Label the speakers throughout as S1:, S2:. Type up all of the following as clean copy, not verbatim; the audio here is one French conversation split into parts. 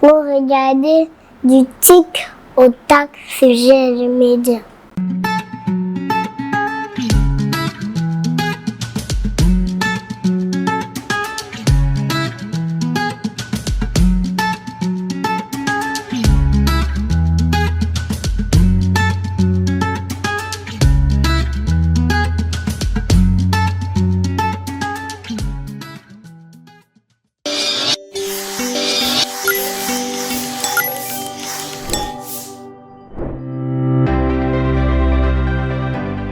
S1: Vous regardez du tic au tac sur GNG Média.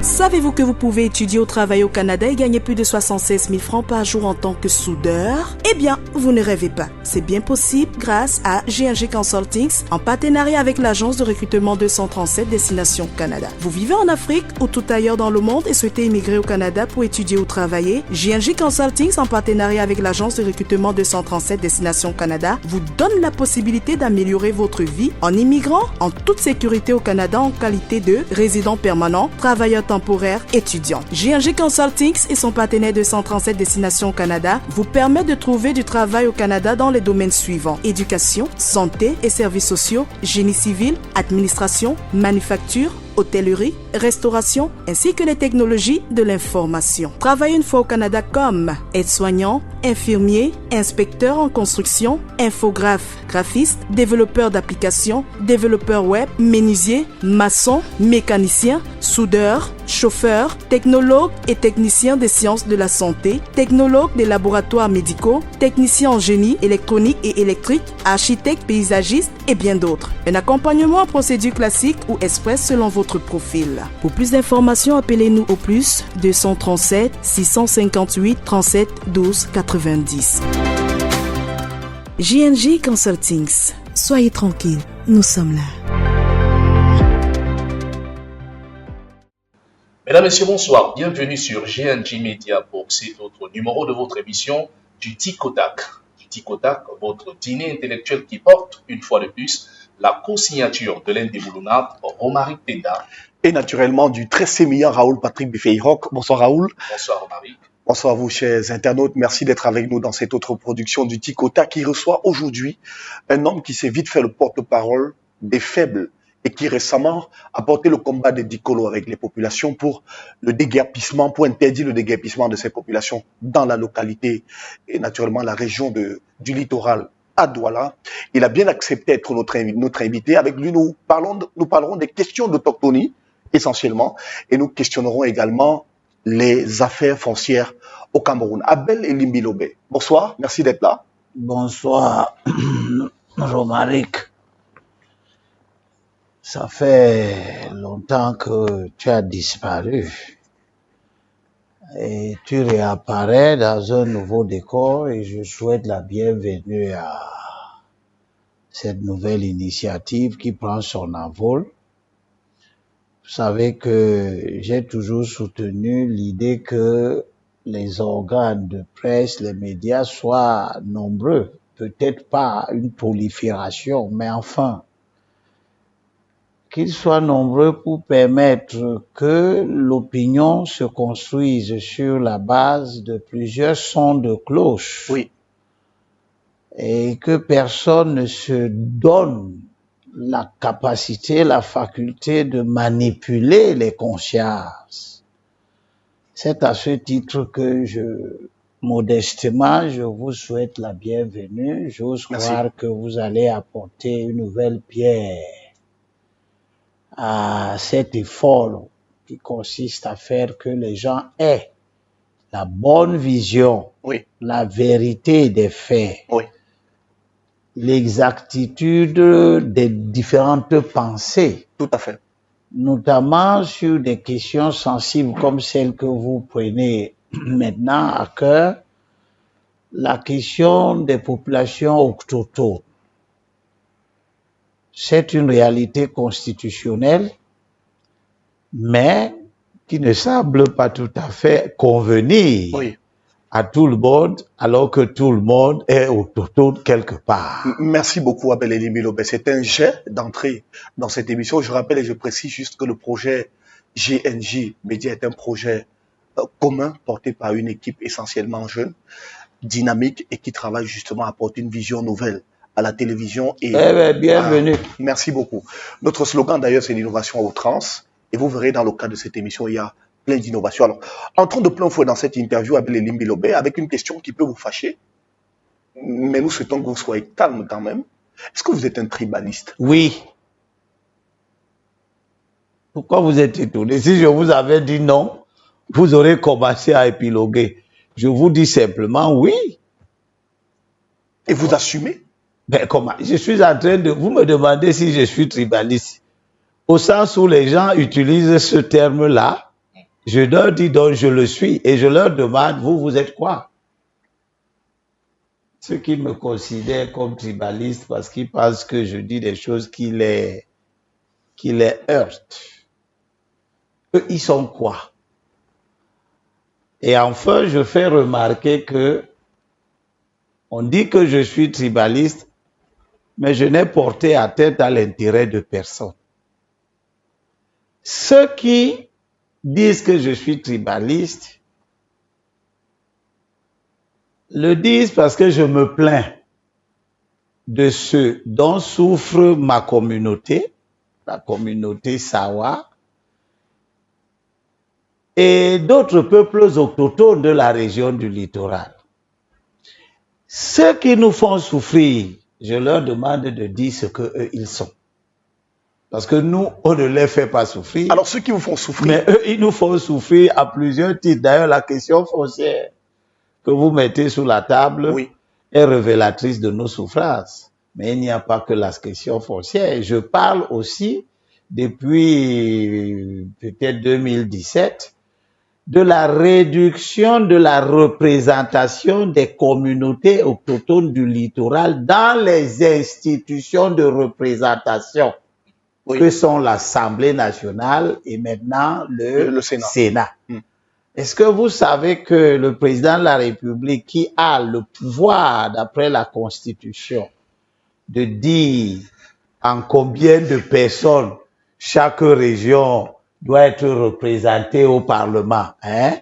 S2: Savez-vous que vous pouvez étudier ou travailler au Canada et gagner plus de 76 000 francs par jour en tant que soudeur? Eh bien, vous ne rêvez pas. C'est bien possible grâce à GNG Consultings en partenariat avec l'agence de recrutement 237 Destination Canada. Vous vivez en Afrique ou tout ailleurs dans le monde et souhaitez immigrer au Canada pour étudier ou travailler? GNG Consultings en partenariat avec l'agence de recrutement 237 Destination Canada vous donne la possibilité d'améliorer votre vie en immigrant en toute sécurité au Canada en qualité de résident permanent, travailleur temporaire, étudiant. GNG Consultings et son partenaire 237 Destination Canada vous permettent de trouver du travail au Canada dans les domaines suivants: éducation, santé et services sociaux, génie civil, administration, manufacture, hôtellerie, restauration, ainsi que les technologies de l'information. Travailler une fois au Canada comme aide-soignant, infirmier, inspecteur en construction, infographe, graphiste, développeur d'applications, développeur web, menuisier, maçon, mécanicien, soudeur, chauffeur, technologue et technicien des sciences de la santé, technologue des laboratoires médicaux, technicien en génie électronique et électrique, architecte paysagiste et bien d'autres. Un accompagnement en procédure classique ou express selon votre profil. Pour plus d'informations, appelez-nous au plus 237 658 37 12 90. GNG Consultings. Soyez tranquilles, nous sommes là.
S3: Mesdames, Messieurs, bonsoir. Bienvenue sur GNG Media pour cet autre numéro de votre émission du Tic au Tac. Du Tic au Tac, votre dîner intellectuel qui porte, une fois de plus, la co-signature de l'indéboulonnable Romaric Penda.
S4: Et naturellement du très sémillant Raoul Patrick Bifeirok. Bonsoir Raoul.
S3: Bonsoir Romaric.
S4: Bonsoir à vous chers internautes. Merci d'être avec nous dans cette autre production du Tic au Tac qui reçoit aujourd'hui un homme qui s'est vite fait le porte-parole des faibles et qui récemment a porté le combat des dicolos avec les populations pour le déguerpissement, pour interdire le déguerpissement de ces populations dans la localité et naturellement la région du littoral à Douala. Il a bien accepté d'être notre invité. Avec lui, nous parlerons des questions d'autochtonie essentiellement et nous questionnerons également les affaires foncières au Cameroun. Abel Elimbilobe, bonsoir, merci d'être là.
S5: Bonsoir, Romaric. Ça fait longtemps que tu as disparu et tu réapparais dans un nouveau décor et je souhaite la bienvenue à cette nouvelle initiative qui prend son envol. Vous savez que j'ai toujours soutenu l'idée que les organes de presse, les médias soient nombreux, peut-être pas une prolifération, mais enfin, qu'ils soient nombreux pour permettre que l'opinion se construise sur la base de plusieurs sons de cloche.
S4: Oui.
S5: Et que personne ne se donne la capacité, la faculté de manipuler les consciences. C'est à ce titre que modestement, je vous souhaite la bienvenue. J'ose croire que vous allez apporter une nouvelle pierre à cet effort qui consiste à faire que les gens aient la bonne vision,
S4: oui,
S5: la vérité des faits,
S4: oui,
S5: l'exactitude des différentes pensées.
S4: Tout à fait.
S5: Notamment sur des questions sensibles comme celle que vous prenez maintenant à cœur, la question des populations autochtones. C'est une réalité constitutionnelle, mais qui ne semble pas tout à fait convenir à tout le monde, alors que tout le monde est autochtone quelque part.
S4: Merci beaucoup, Abel Elimbilobe. C'est un jet d'entrée dans cette émission. Je rappelle et je précise juste que le projet GNG Media est un projet commun porté par une équipe essentiellement jeune, dynamique et qui travaille justement à apporter une vision nouvelle à la télévision. Et,
S5: bienvenue.
S4: Merci beaucoup. Notre slogan d'ailleurs, c'est l'innovation à outrance. Et vous verrez dans le cadre de cette émission, il y a plein d'innovations. Alors, entrons de plein fouet dans cette interview avec les Limbilobé, avec une question qui peut vous fâcher. Mais nous souhaitons que vous soyez calme quand même. Est-ce que vous êtes un tribaliste?
S5: Oui. Pourquoi vous êtes étonné? Si je vous avais dit non, vous aurez commencé à épiloguer. Je vous dis simplement oui.
S4: Et vous assumez?
S5: Ben comment? Je suis en train de... Vous me demandez si je suis tribaliste. Au sens où les gens utilisent ce terme-là, je leur dis donc je le suis. Et je leur demande, vous êtes quoi? Ceux qui me considèrent comme tribaliste parce qu'ils pensent que je dis des choses qui les heurtent. Eux, ils sont quoi? Et enfin, je fais remarquer que on dit que je suis tribaliste, mais je n'ai porté atteinte à l'intérêt de personne. Ceux qui disent que je suis tribaliste le disent parce que je me plains de ce dont souffre ma communauté, la communauté Sawa, et d'autres peuples autochtones de la région du littoral. Ceux qui nous font souffrir, je leur demande de dire ce qu'eux, ils sont. Parce que nous, on ne les fait pas souffrir.
S4: Alors, ceux qui vous font souffrir.
S5: Mais eux, ils nous font souffrir à plusieurs titres. D'ailleurs, la question foncière que vous mettez sur la table est révélatrice de nos souffrances. Mais il n'y a pas que la question foncière. Je parle aussi, depuis peut-être 2017, de la réduction de la représentation des communautés autochtones du littoral dans les institutions de représentation que sont l'Assemblée nationale et maintenant le Sénat. Est-ce que vous savez que le président de la République, qui a le pouvoir, d'après la Constitution, de dire en combien de personnes chaque région doit être représentée au Parlement, hein?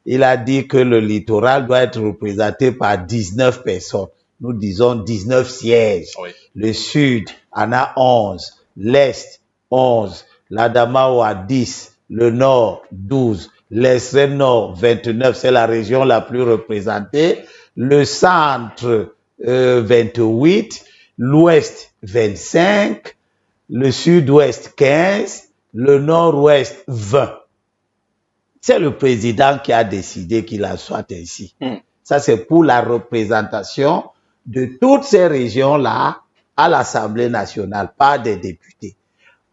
S5: Il a dit que le littoral doit être représenté par 19 personnes. Nous disons 19 sièges. Le Sud en a 11. L'Est, 11, l'Adamawa a 10, le Nord, 12, l'extrême Nord, 29, c'est la région la plus représentée, le Centre, 28, l'Ouest, 25, le Sud-Ouest, 15, le Nord-Ouest, 20. C'est le président qui a décidé qu'il en soit ainsi. Ça, c'est pour la représentation de toutes ces régions-là à l'Assemblée nationale, pas des députés.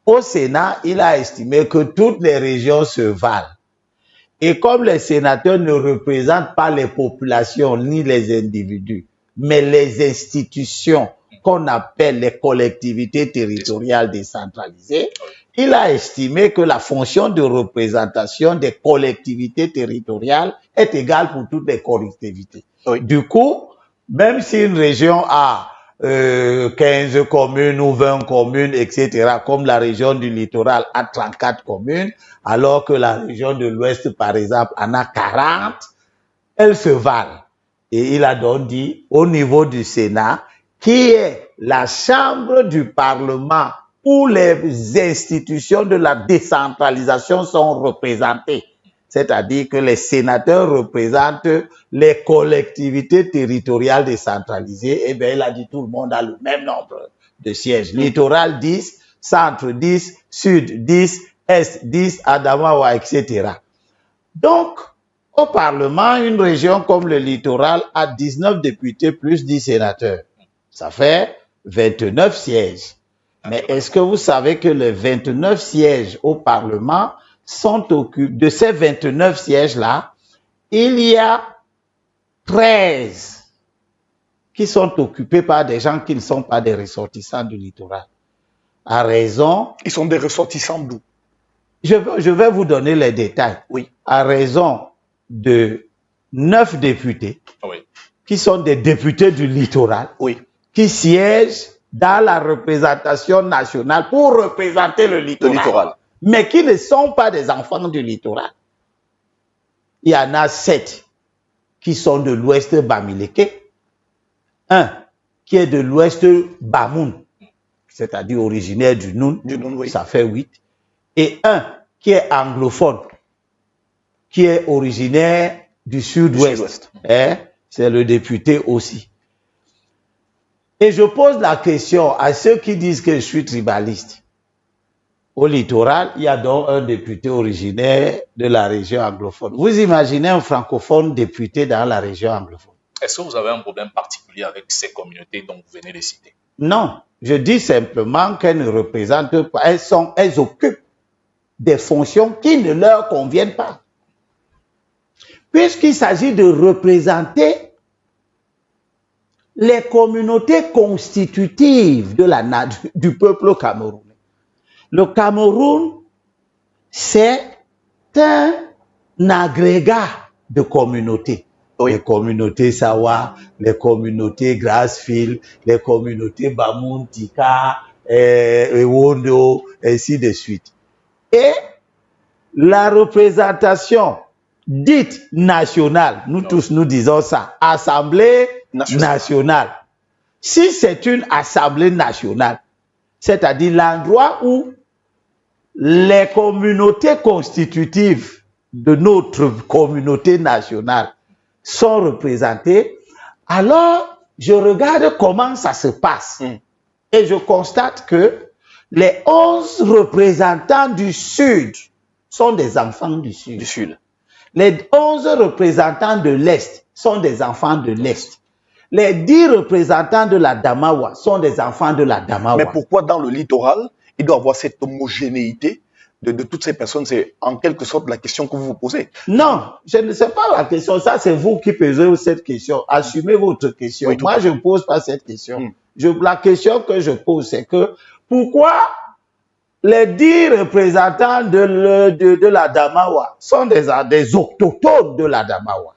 S5: Au Sénat, il a estimé que toutes les régions se valent. Et comme les sénateurs ne représentent pas les populations ni les individus, mais les institutions qu'on appelle les collectivités territoriales décentralisées, il a estimé que la fonction de représentation des collectivités territoriales est égale pour toutes les collectivités. Du coup, même si une région a 15 communes ou 20 communes, etc., comme la région du littoral a 34 communes, alors que la région de l'Ouest, par exemple, en a 40, elles se valent. Et il a donc dit, au niveau du Sénat, qui est la chambre du Parlement où les institutions de la décentralisation sont représentées, c'est-à-dire que les sénateurs représentent les collectivités territoriales décentralisées, eh bien, il a dit tout le monde a le même nombre de sièges. Littoral 10, Centre 10, Sud 10, Est 10, Adamawa, etc. Donc, au Parlement, une région comme le littoral a 19 députés plus 10 sénateurs. Ça fait 29 sièges. Mais est-ce que vous savez que les 29 sièges au Parlement sont occupés, de ces 29 sièges-là, il y a 13 qui sont occupés par des gens qui ne sont pas des ressortissants du littoral. À raison...
S4: Ils sont des ressortissants d'où?
S5: Je vais vous donner les détails.
S4: Oui.
S5: À raison de 9 députés, qui sont des députés du littoral, qui siègent dans la représentation nationale pour représenter le littoral. Mais qui ne sont pas des enfants du littoral. Il y en a 7 qui sont de l'Ouest Bamileke, 1 qui est de l'ouest Bamoun, c'est-à-dire originaire du Noun,
S4: Oui.
S5: ça fait 8, et un qui est anglophone, qui est originaire du sud-ouest. Hein? C'est le député aussi. Et je pose la question à ceux qui disent que je suis tribaliste. Au littoral, il y a donc un député originaire de la région anglophone. Vous imaginez un francophone député dans la région anglophone?
S3: Est-ce que vous avez un problème particulier avec ces communautés dont vous venez de citer?
S5: Non, je dis simplement qu'elles ne représentent pas, elles occupent des fonctions qui ne leur conviennent pas. Puisqu'il s'agit de représenter les communautés constitutives du peuple camerounais. Le Cameroun, c'est un agrégat de communautés.
S4: Oui.
S5: Les communautés Sawa, les communautés Grassfield, les communautés Bamoun, Tika, Ewondo, ainsi de suite. Et la représentation dite nationale, nous tous nous disons ça, Assemblée nationale. Si c'est une Assemblée nationale, c'est-à-dire l'endroit où les communautés constitutives de notre communauté nationale sont représentées, alors je regarde comment ça se passe. Et je constate que les 11 représentants du Sud sont des enfants du Sud. Les 11 représentants de l'Est sont des enfants de l'Est. Les 10 représentants de la Damawa sont des enfants de la Damawa.
S4: Mais pourquoi dans le littoral, il doit y avoir cette homogénéité de toutes ces personnes? C'est en quelque sorte la question que vous vous posez.
S5: Non, je ne sais pas la question. Ça, c'est vous qui posez cette question. Assumez votre question.
S4: Oui,
S5: moi, je ne pose pas cette question. La question que je pose, c'est que pourquoi les 10 représentants de la Damawa sont des autochtones de la Damawa?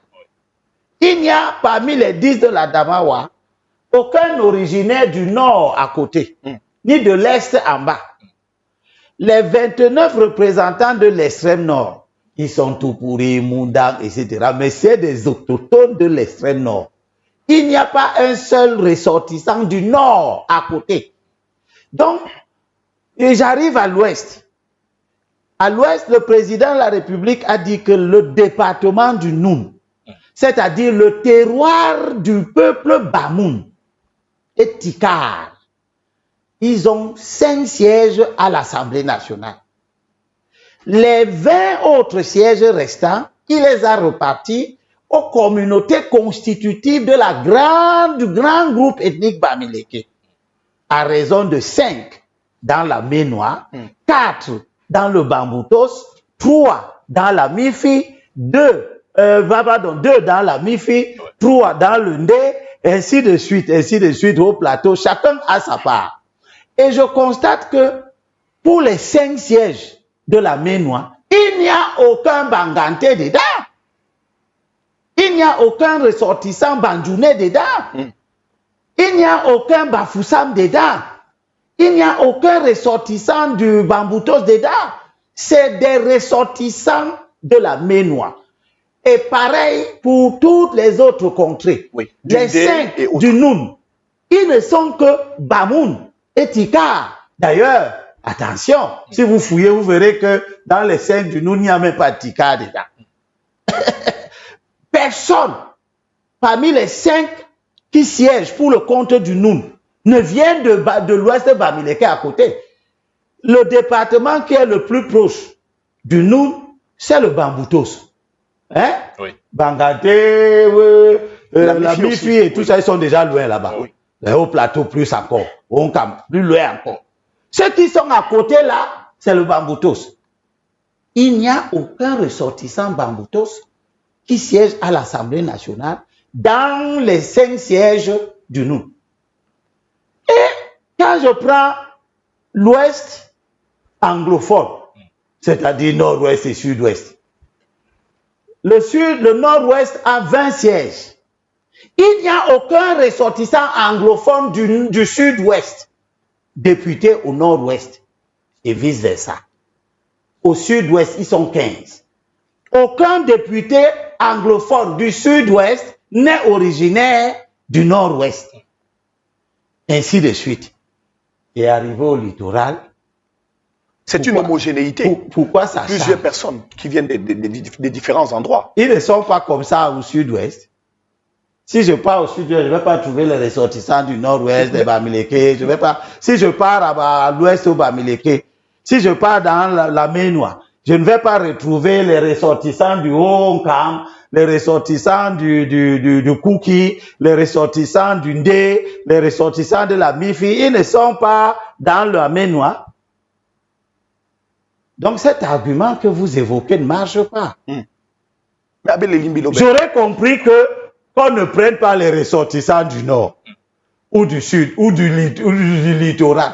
S5: Il n'y a parmi les 10 de la Damawa aucun originaire du nord à côté, ni de l'est en bas. Les 29 représentants de l'extrême nord, ils sont Tupuri, Mundang, etc. Mais c'est des autochtones de l'extrême nord. Il n'y a pas un seul ressortissant du nord à côté. Donc, et j'arrive à l'ouest. À l'ouest, le président de la République a dit que le département du Noun, c'est-à-dire le terroir du peuple Bamoun et Tikar, ils ont 5 sièges à l'Assemblée nationale. Les 20 autres sièges restants, il les a repartis aux communautés constitutives du grand groupe ethnique Bamileke, à raison de 5 dans la Ménois, 4 dans le Bamboutos, 3 dans la Mifi, 2 dans la Mifi, 3 dans le Ndé, ainsi de suite au plateau. Chacun a sa part. Et je constate que pour les 5 sièges de la Ménois, il n'y a aucun Banganté dedans. Il n'y a aucun ressortissant Bandjounais dedans. Il n'y a aucun Bafoussam dedans. Il n'y a aucun ressortissant du Bamboutos dedans. C'est des ressortissants de la Ménois. Et pareil pour toutes les autres contrées.
S4: Oui.
S5: Les 5 du Noun, ils ne sont que Bamoun et Tikar. D'ailleurs, attention, si vous fouillez, vous verrez que dans les 5 du Noun, il n'y a même pas de Tikar dedans. Personne parmi les 5 qui siègent pour le compte du Noun ne vient de l'ouest de Bamileke à côté. Le département qui est le plus proche du Noun, c'est le Bamboutos. Hein? Oui. Bangaté, la Mifi et tout ça, ils sont déjà loin là-bas. Oui. Au plateau, plus encore. Au Cam, plus loin encore. Ceux qui sont à côté là, c'est le Bamboutos. Il n'y a aucun ressortissant Bamboutos qui siège à l'Assemblée nationale dans les 5 sièges du Noun. Et quand je prends l'ouest anglophone, c'est-à-dire nord-ouest et sud-ouest, le nord-ouest a 20 sièges. Il n'y a aucun ressortissant anglophone du sud-ouest député au nord-ouest et vice-versa. Au sud-ouest, ils sont 15. Aucun député anglophone du sud-ouest n'est originaire du nord-ouest. ainsi de suite. Et arrivé au littoral,
S4: C'est une homogénéité.
S5: pourquoi ça
S4: Plusieurs
S5: change?
S4: personnes qui viennent des différents endroits.
S5: Ils ne sont pas comme ça au sud-ouest. Si je pars au sud-ouest, je ne vais pas trouver les ressortissants du nord-ouest, des Bamileke. Je vais pas. Si je pars à l'ouest au Bamileke, si je pars dans la Ménois, je ne vais pas retrouver les ressortissants du Haut-Nkam, les ressortissants du Kouki, les ressortissants du Ndé, les ressortissants de la Mifi. Ils ne sont pas dans la Ménois. Donc cet argument que vous évoquez ne marche pas.
S4: Mais Abel Elimbi Lobé,
S5: J'aurais compris qu'on ne prenne pas les ressortissants du nord ou du sud ou du littoral,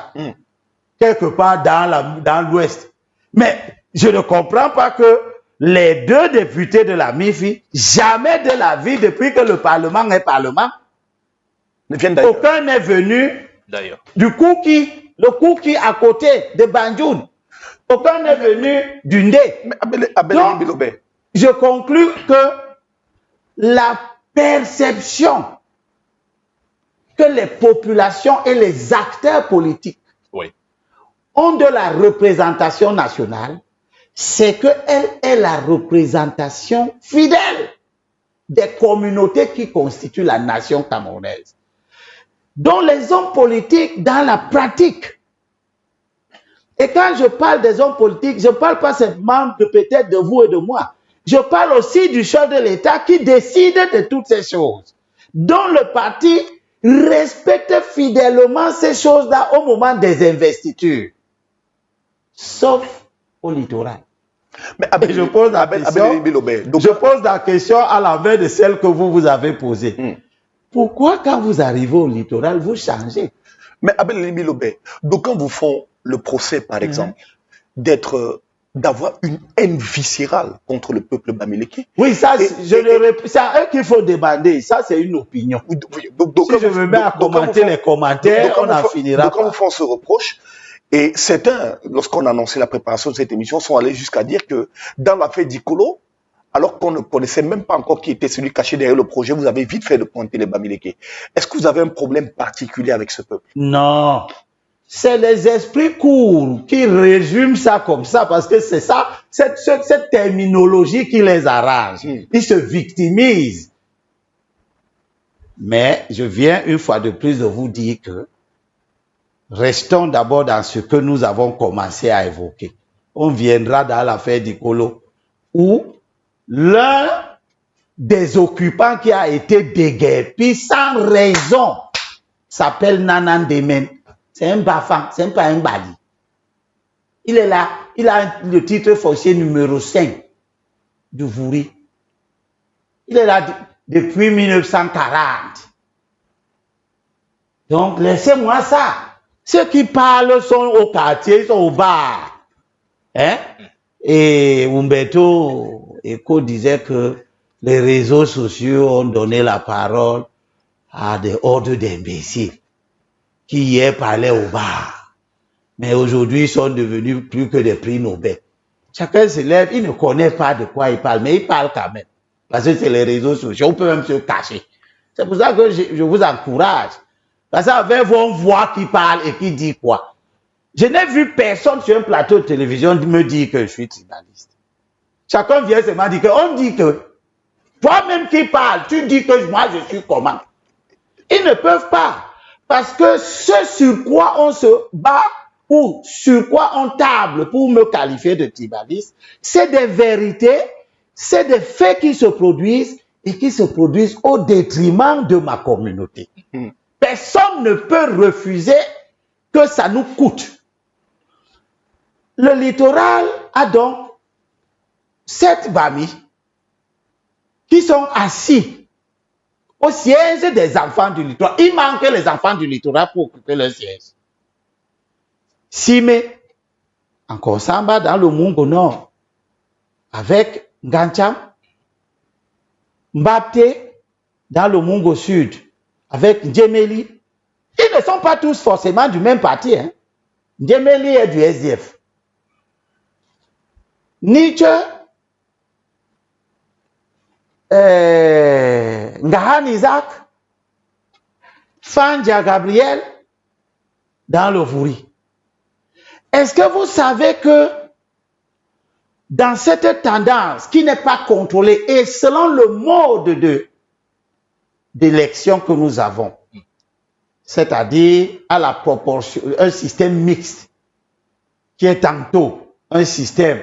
S5: quelque part dans l'ouest. Mais je ne comprends pas que les deux députés de la MIFI, jamais de la vie, depuis que le Parlement est Parlement,
S4: ne viennent d'ailleurs.
S5: aucun n'est venu
S3: D'ailleurs.
S5: du Kouki, le Kouki à côté de Banjoun. Aucun n'est venu du Ndé.
S4: Mais Abel
S5: Donc,
S4: Elimbi Lobé,
S5: je conclus que la perception que les populations et les acteurs politiques
S3: Oui.
S5: ont de la représentation nationale, c'est qu'elle est la représentation fidèle des communautés qui constituent la nation camerounaise. Dont les hommes politiques dans la pratique. Et quand je parle des hommes politiques, je ne parle pas seulement peut-être de vous et de moi. Je parle aussi du chef de l'État qui décide de toutes ces choses. Dont le parti respecte fidèlement ces choses-là au moment des investitures. Sauf au littoral.
S4: mais
S5: Et je pose la question,
S4: Elimbi Lobé, donc,
S5: je pose la question à l'envers de celle que vous avez posée. Pourquoi quand vous arrivez au littoral, vous changez?
S4: mais Abel Elimbi Lobé, d'aucuns vous font le procès, par exemple, d'avoir une haine viscérale contre le peuple bamileke.
S5: Oui, ça, c'est à eux qu'il faut demander. Ça, c'est une opinion. Si je me mets à commenter les commentaires, on n'en finira
S4: donc, quand
S5: pas.
S4: vous font ce reproche, et certains, lorsqu'on a annoncé la préparation de cette émission, sont allés jusqu'à dire que dans l'affaire d'Ikolo, alors qu'on ne connaissait même pas encore qui était celui caché derrière le projet, vous avez vite fait de pointer les Bamileke. Est-ce que vous avez un problème particulier avec ce peuple?
S5: Non. C'est les esprits courts qui résument ça comme ça, parce que c'est ça, cette terminologie qui les arrange. Ils se victimisent. Mais je viens une fois de plus de vous dire que restons d'abord dans ce que nous avons commencé à évoquer. On viendra dans l'affaire d'Ikolo, où l'un des occupants qui a été déguerpi sans raison s'appelle Nanan Demen. C'est un Bafan, c'est pas un Bali. Il est là, il a le titre foncier numéro 5 du Vouri. Il est là depuis 1940. Donc, laissez-moi ça. Ceux qui parlent sont au quartier, ils sont au bar. Hein? Et Umberto Eco disait que les réseaux sociaux ont donné la parole à des hordes d'imbéciles qui hier parlaient au bar. Mais aujourd'hui, ils sont devenus plus que des prix Nobel. Chacun se lève, il ne connaît pas de quoi il parle, mais il parle quand même. Parce que c'est les réseaux sociaux, on peut même se cacher. C'est pour ça que je vous encourage. Parce qu'avec vos voix qui parlent et qui dit quoi. Je n'ai vu personne sur un plateau de télévision me dire que je suis tribaliste. Chacun vient seulement dire que, on dit que, toi-même qui parles, tu dis que moi je suis comment. Ils ne peuvent pas. Parce que ce sur quoi on se bat ou sur quoi on table pour me qualifier de tribaliste, c'est des vérités, c'est des faits qui se produisent et qui se produisent au détriment de ma communauté. Personne ne peut refuser que ça nous coûte. Le littoral a donc 7 Bamis qui sont assis au siège des enfants du littoral. Il manque les enfants du littoral pour occuper leur siège. Sime, en Konsamba, dans le Mungo Nord, avec Ngancham, Mbapte, dans le Mungo Sud, avec Ndjemeli. Ils ne sont pas tous forcément du même parti. Hein? Ndjemeli est du SDF. Nietzsche, Ngahan Isaac, Fanja Gabriel, dans le Vouri. Est-ce que vous savez que dans cette tendance qui n'est pas contrôlée et selon le mode d'élection que nous avons, c'est-à-dire à la proportion, un système mixte qui est tantôt un système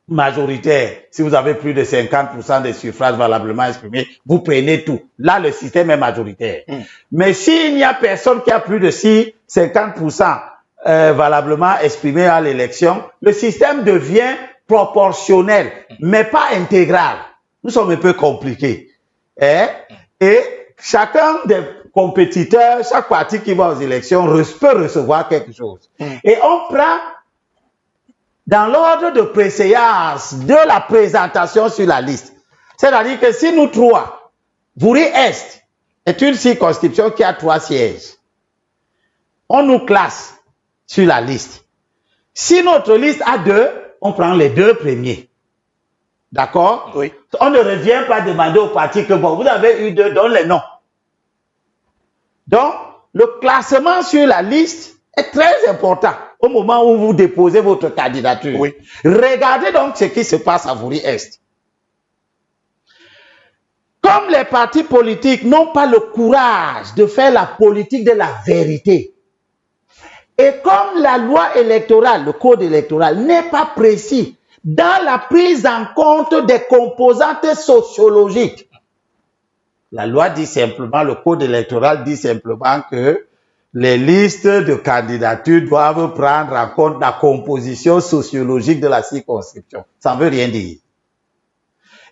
S5: majoritaire, si vous avez plus de 50% des suffrages valablement exprimés, vous prenez tout. Là, le système est majoritaire. Mais s'il n'y a personne qui a plus de 50% valablement exprimé à l'élection, le système devient proportionnel, mais pas intégral. Nous sommes un peu compliqués. Et chacun des compétiteurs, chaque parti qui va aux élections peut recevoir quelque chose. Et on prend dans l'ordre de préséance de la présentation sur la liste. C'est-à-dire que si nous trois, Vouri-Est est une circonscription qui a 3 sièges, on nous classe sur la liste. Si notre liste a 2, on prend les 2 premiers. D'accord?
S4: Oui.
S5: On ne revient pas demander au parti que, bon, vous avez eu 2, donne les noms. Donc, le classement sur la liste est très important au moment où vous déposez votre candidature.
S4: Oui.
S5: Regardez donc ce qui se passe à Vouri-Est. Comme les partis politiques n'ont pas le courage de faire la politique de la vérité, et comme la loi électorale, le code électoral n'est pas précis dans la prise en compte des composantes sociologiques, la loi dit simplement, le code électoral dit simplement que les listes de candidatures doivent prendre en compte la composition sociologique de la circonscription. Ça ne veut rien dire.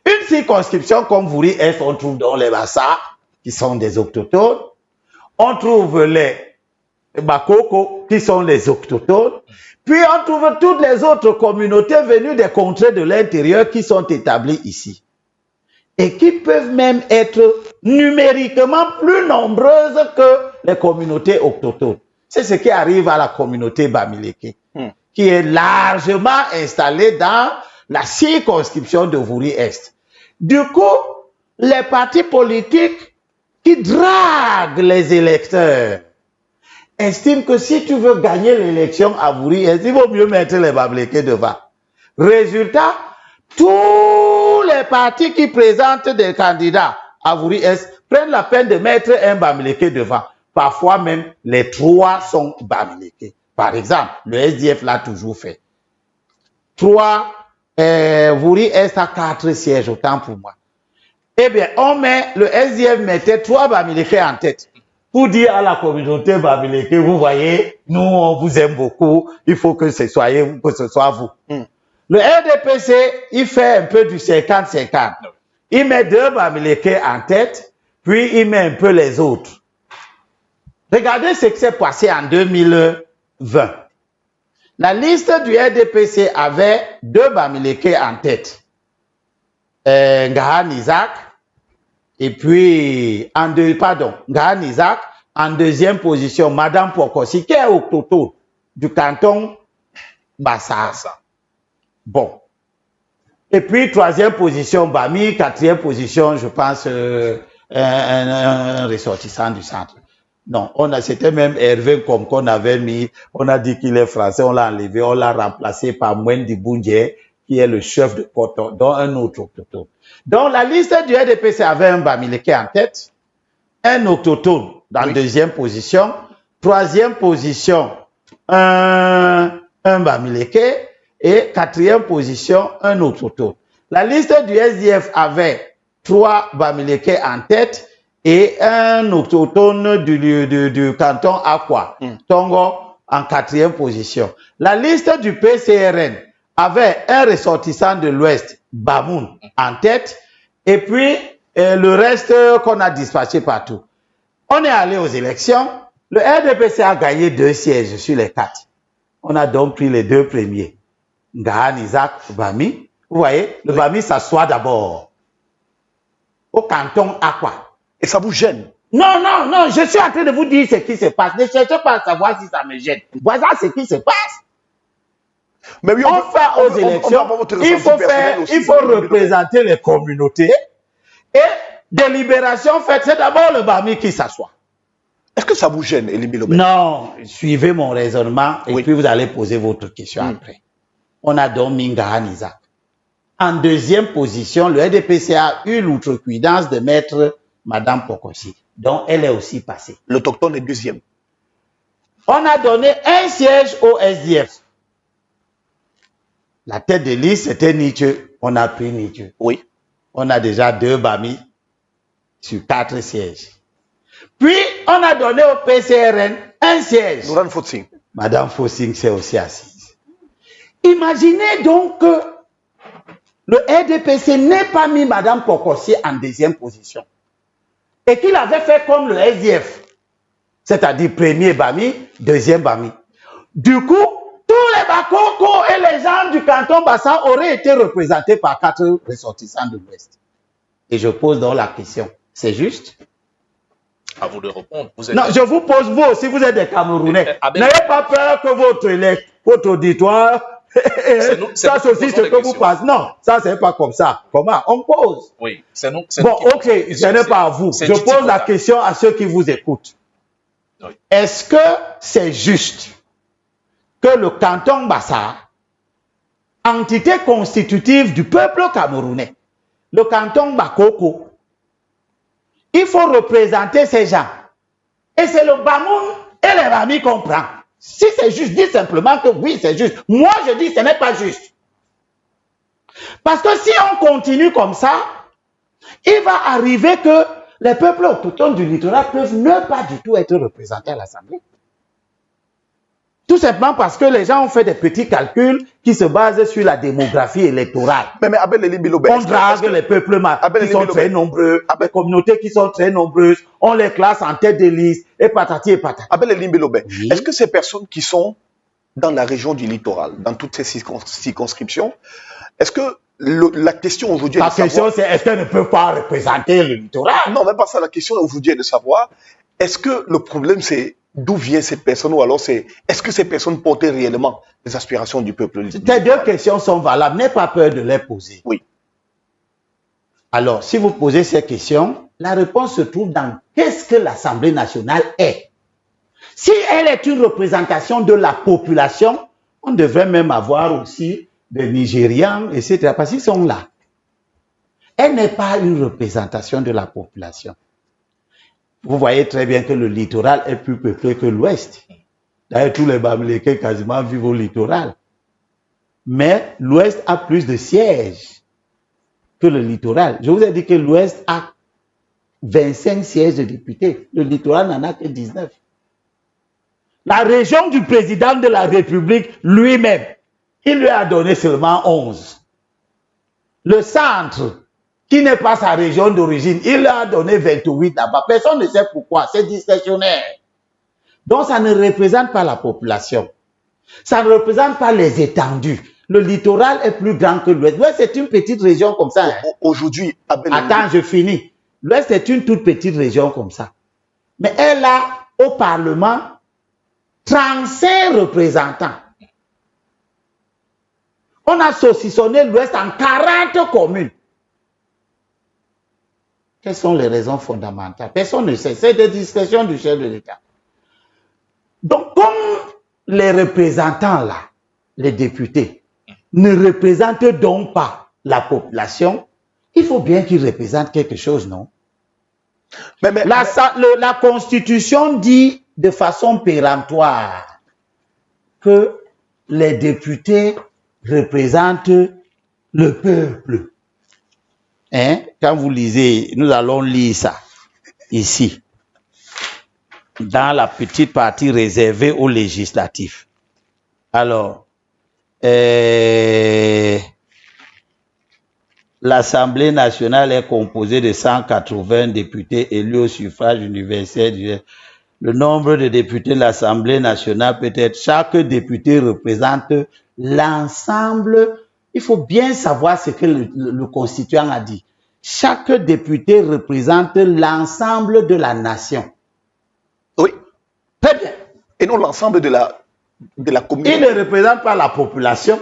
S5: Une circonscription comme Vouri-Est, on trouve dans les Bassa, qui sont des autochtones. On trouve les Bakoko, qui sont les autochtones. Puis on trouve toutes les autres communautés venues des contrées de l'intérieur qui sont établies ici. Et qui peuvent même être numériquement plus nombreuses que les communautés autochtones. C'est ce qui arrive à la communauté Bamileke, qui est largement installée dans la circonscription de Vouri-Est. Du coup, les partis politiques qui draguent les électeurs estiment que si tu veux gagner l'élection à Vouri-Est, il vaut mieux mettre les Bamileke devant. Résultat, tous les partis qui présentent des candidats à Vouri-Est prennent la peine de mettre un Bamileke devant. Parfois même, les 3 sont Bamileke. Par exemple, le SDF l'a toujours fait. 3, Vouri-Est a 4 sièges, autant pour moi. Eh bien, le SDF mettait 3 Bamileke en tête pour dire à la communauté Bamileke, vous voyez, nous, on vous aime beaucoup, il faut que ce soit vous. Le RDPC, il fait un peu du 50-50. Il met 2 Bamileke en tête, puis il met un peu les autres. Regardez ce qui s'est passé en 2020. La liste du RDPC avait 2 Bamileke en tête. Ngahan Isaac, et puis, Ngahan Isaac, en deuxième position, Madame Pokosi, qui est au Toto du canton Bassa. Bon. Et puis, 3e position, Bami. 4e position, je pense, un ressortissant du centre. Non, c'était même Hervé comme qu'on avait mis. On a dit qu'il est français, on l'a enlevé, on l'a remplacé par Mwendi Boundje, qui est le chef de canton, dont un autre autochtone. Donc, la liste du RDPC avait un Bamileke en tête, un autochtone dans deuxième position, 3e position, un Bamileke, et 4e position, un autochtone. La liste du SDF avait 3 Bamileke en tête et un autochtone du canton Akwa, Tongo, en 4e position. La liste du PCRN avait un ressortissant de l'Ouest, Bamoun, en tête, et puis le reste qu'on a dispatché partout. On est allé aux élections. Le RDPC a gagné 2 sièges sur les 4. On a donc pris les 2 premiers. Ngahan Isaac, Bami. Vous voyez, le Bami s'assoit d'abord au canton Akwa.
S4: Et ça vous gêne?
S5: Non, je suis en train de vous dire ce qui se passe. Ne cherchez pas à savoir si ça me gêne. Voilà ce qui se passe.
S4: Mais oui,
S5: on fait aux élections, il faut représenter les communautés. Et délibération faite, c'est d'abord le Bami qui s'assoit.
S4: Est-ce que ça vous gêne, Elie Bilobé?
S5: Non, suivez mon raisonnement et
S4: Oui.
S5: puis vous allez poser votre question après. On a donc Mingahan Isaac. En deuxième position, le RDPC a eu l'outrecuidance de mettre Madame Pokossi, dont elle est aussi passée.
S4: L'autochtone est deuxième.
S5: On a donné un siège au SDF. La tête de liste, c'était Nietzsche. On a pris Nietzsche.
S4: Oui.
S5: On a déjà 2 Bami sur 4 sièges. Puis, on a donné au PCRN un siège.
S4: Nourane Fotsing.
S5: Madame Fossing s'est aussi assise. Imaginez donc que le RDPC n'ait pas mis Madame Pokossi en deuxième position. Et qu'il avait fait comme le SDF. C'est-à-dire premier Bami, deuxième Bami. Du coup, tous les Bakoko et les gens du canton Bassa auraient été représentés par 4 ressortissants de l'Ouest. Et je pose donc la question, c'est juste?
S3: À vous de répondre. Vous êtes
S5: Non, je vous pose vous aussi, vous êtes des Camerounais.
S3: Ah ben-
S5: N'ayez pas peur que votre auditoire, ça aussi ce que vous pensez. Non, ça c'est pas comme ça. Comment? On pose.
S3: Oui, c'est nous.
S5: Bon, ok, ce n'est pas à vous.
S3: c'est
S5: Je
S3: du
S5: pose la
S3: Tikota.
S5: question à ceux qui vous écoutent.
S3: Oui.
S5: Est-ce que c'est juste que le canton Bassa, entité constitutive du peuple camerounais, le canton Bakoko, il faut représenter ces gens. Et c'est le Bamoun et les Bami qu'on prend. Si c'est juste, dis simplement que oui, c'est juste. Moi, je dis ce n'est pas juste. Parce que si on continue comme ça, il va arriver que les peuples autochtones du littoral peuvent ne pas du tout être représentés à l'Assemblée. Tout simplement parce que les gens ont fait des petits calculs qui se basent sur la démographie électorale.
S4: Mais Abel Elie Bilobé.
S5: On drague les peuples qui sont très nombreux, les communautés qui sont très nombreuses, on les classe en tête de liste, et patati et patati.
S4: Abel Elie Bilobé.
S5: Oui.
S4: Est-ce que ces personnes qui sont dans la région du littoral, dans toutes ces circonscriptions, est-ce que la question aujourd'hui est
S5: La
S4: de savoir...
S5: question c'est est-ce qu'elles ne peuvent pas représenter le littoral?
S4: Non, même pas ça. La question aujourd'hui est de savoir, est-ce que le problème c'est d'où vient cette personne ou alors c'est est-ce que ces personnes portaient réellement les aspirations du peuple?
S5: Ces 2 questions sont valables, n'ayez pas peur de les poser.
S4: Oui.
S5: Alors, si vous posez ces questions, la réponse se trouve dans qu'est-ce que l'Assemblée nationale est. Si elle est une représentation de la population, on devrait même avoir aussi des Nigérians, etc. Parce qu'ils sont là. Elle n'est pas une représentation de la population. Vous voyez très bien que le littoral est plus peuplé que l'Ouest. D'ailleurs, tous les Bamileke quasiment vivent au littoral. Mais l'Ouest a plus de sièges que le littoral. Je vous ai dit que l'Ouest a 25 sièges de députés. Le littoral n'en a que 19. La région du président de la République lui-même, il lui a donné seulement 11. Le centre, qui n'est pas sa région d'origine, il lui a donné 28 là-bas. Personne ne sait pourquoi, c'est discrétionnaire. Donc ça ne représente pas la population. Ça ne représente pas les étendues. Le littoral est plus grand que l'Ouest. L'Ouest c'est une petite région comme ça. Hein.
S4: Aujourd'hui, Abel
S5: Attends, je finis. L'Ouest est une toute petite région comme ça. Mais elle a au Parlement 35 représentants. On a saucissonné l'Ouest en 40 communes. Quelles sont les raisons fondamentales? Personne ne sait. C'est des discrétions du chef de l'État. Donc, comme les représentants là, les députés, ne représentent donc pas la population, il faut bien qu'ils représentent quelque chose, non? La Constitution dit de façon péremptoire que les députés représentent le peuple. Hein? Quand vous lisez, nous allons lire ça ici, dans la petite partie réservée aux législatifs. Alors, l'Assemblée nationale est composée de 180 députés élus au suffrage universel. Le nombre de députés de l'Assemblée nationale peut être, chaque député représente l'ensemble. Il faut bien savoir ce que le constituant a dit. Chaque député représente l'ensemble de la nation.
S4: Oui.
S5: Très bien.
S4: Et non l'ensemble de la communauté.
S5: Il ne représente pas la population.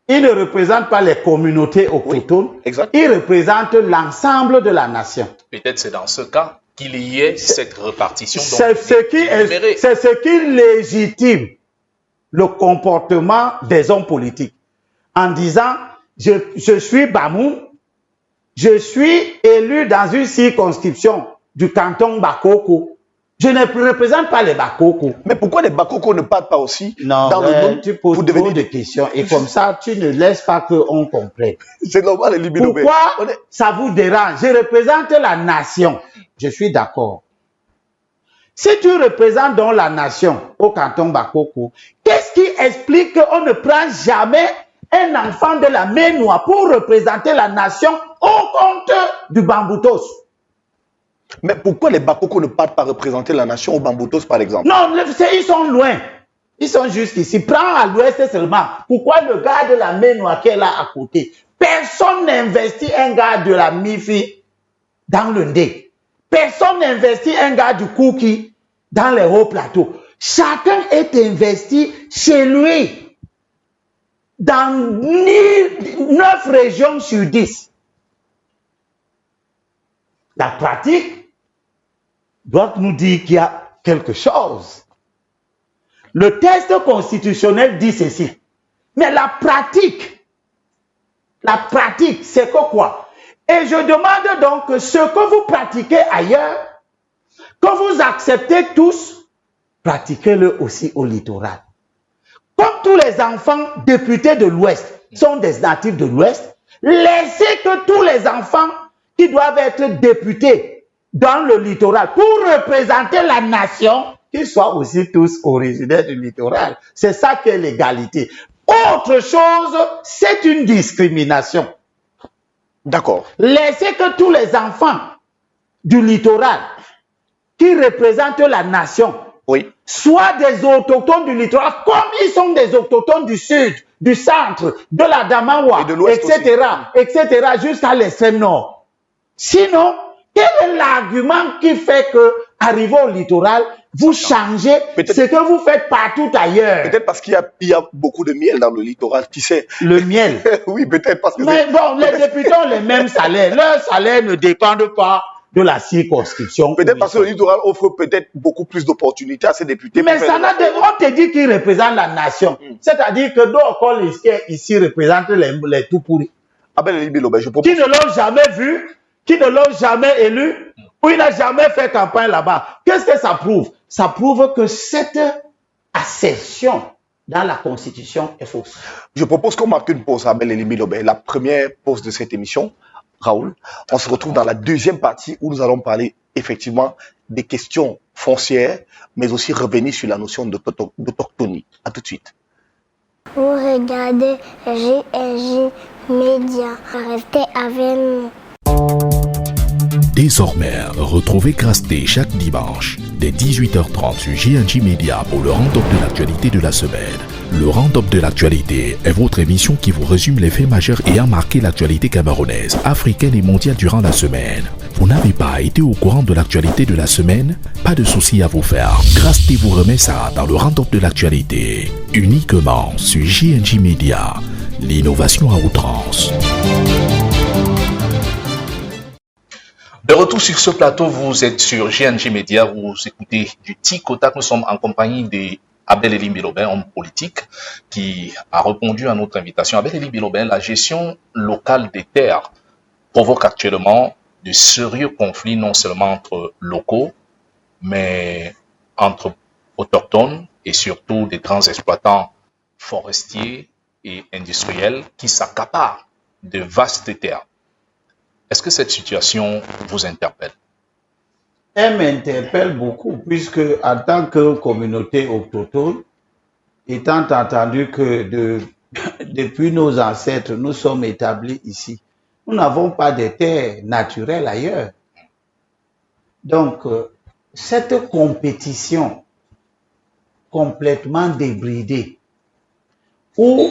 S5: Il ne représente pas les communautés autochtones.
S4: Oui, exact.
S5: Il représente l'ensemble de la nation.
S3: Peut-être c'est dans ce cas qu'il y ait cette répartition.
S5: C'est ce qui légitime le comportement des hommes politiques. En disant, je suis Bamou, je suis élu dans une circonscription du canton Bakoko. Je ne représente pas les Bakoko.
S4: Mais pourquoi les Bakoko ne partent pas aussi
S5: dans le monde tu poses pour trop de questions et comme ça, tu ne laisses pas qu'on comprenne.
S4: C'est normal, les
S5: Pourquoi ça vous dérange? Je représente la nation. Je suis d'accord. Si tu représentes donc la nation au canton Bakoko, qu'est-ce qui explique qu'on ne prend jamais un enfant de la Ménois pour représenter la nation au compte du Bamboutos?
S4: Mais pourquoi les Bakoko ne partent pas représenter la nation au Bamboutos, par exemple?
S5: Non, ils sont loin. Ils sont juste ici. Prends à l'ouest seulement. Pourquoi le gars de la Ménois qui est là à côté? Personne n'investit un gars de la Mifi dans le Ndé. Personne n'investit un gars du Kouki dans les hauts plateaux. Chacun est investi chez lui. Dans 9 régions sur 10. La pratique doit nous dire qu'il y a quelque chose. Le test constitutionnel dit ceci. Mais la pratique, c'est quoi? Et je demande donc que ce que vous pratiquez ailleurs, que vous acceptez tous, pratiquez-le aussi au littoral. Comme tous les enfants députés de l'Ouest sont des natifs de l'Ouest, laissez que tous les enfants qui doivent être députés dans le littoral pour représenter la nation, qu'ils soient aussi tous originaires du littoral. C'est ça qu'est l'égalité. Autre chose, c'est une discrimination.
S4: D'accord.
S5: Laissez que tous les enfants du littoral qui représentent la nation soient des autochtones du littoral, comme ils sont des autochtones du sud, du centre, de la Damawa, etc., jusqu'à l'extrême nord. Sinon, quel est l'argument qui fait que, arrivé au littoral, vous changez ce que vous faites partout ailleurs?
S4: Peut-être parce qu'il y a beaucoup de miel dans le littoral, tu sais.
S5: Le miel?
S4: Oui, peut-être parce que...
S5: Mais bon, les députés ont les mêmes salaires. Leurs salaires ne dépendent pas de la circonscription.
S4: Peut-être parce que le littoral offre peut-être beaucoup plus d'opportunités à ces députés.
S5: Mais ça on te dit qu'ils représentent la nation. C'est-à-dire que d'autres ici représentent les tout pourris.
S4: Abel Elie Bilobé, je propose...
S5: Qui ne l'ont jamais vu, qui ne l'ont jamais élu, ou il n'a jamais fait campagne là-bas. Qu'est-ce que ça prouve? Ça prouve que cette assertion dans la Constitution est fausse.
S4: Je propose qu'on marque une pause à Abel Elie Bilobé, la première pause de cette émission. Raoul, on se retrouve dans la deuxième partie où nous allons parler effectivement des questions foncières, mais aussi revenir sur la notion d'autochtonie. À tout de suite.
S1: Vous regardez JNJ Média. Restez avec nous.
S6: Désormais, retrouvez Grasté chaque dimanche dès 18h30 sur JNJ Media pour le round-up de l'actualité de la semaine. Le round-up de l'actualité est votre émission qui vous résume les faits majeurs ayant marqué l'actualité camerounaise, africaine et mondiale durant la semaine. Vous n'avez pas été au courant de l'actualité de la semaine? Pas de souci à vous faire. Grasté vous remet ça dans le round-up de l'actualité, uniquement sur JNJ Media, l'innovation à outrance.
S3: De retour sur ce plateau, vous êtes sur GNG Media, vous écoutez du TIC OTAC. Nous sommes en compagnie d'Abel Elie Bilobé, homme politique, qui a répondu à notre invitation. Abel Elie Bilobé, la gestion locale des terres provoque actuellement de sérieux conflits, non seulement entre locaux, mais entre autochtones et surtout des grands exploitants forestiers et industriels qui s'accaparent de vastes terres. Est-ce que cette situation vous interpelle?
S5: Elle m'interpelle beaucoup, puisque en tant que communauté autochtone, étant entendu que depuis nos ancêtres, nous sommes établis ici, nous n'avons pas de terres naturelles ailleurs. Donc, cette compétition complètement débridée, où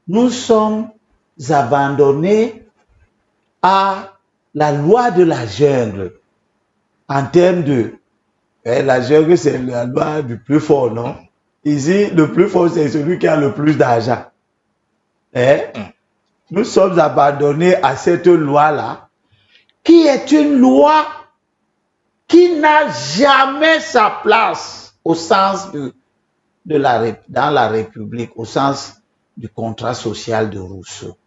S5: nous sommes abandonnés à la loi de la jungle, en termes de... la jungle, c'est la loi du plus fort, non? Ici, le plus fort, c'est celui qui a le plus d'argent. Nous sommes abandonnés à cette loi-là, qui est une loi qui n'a jamais sa place au sens dans la République, au sens du contrat social de Rousseau.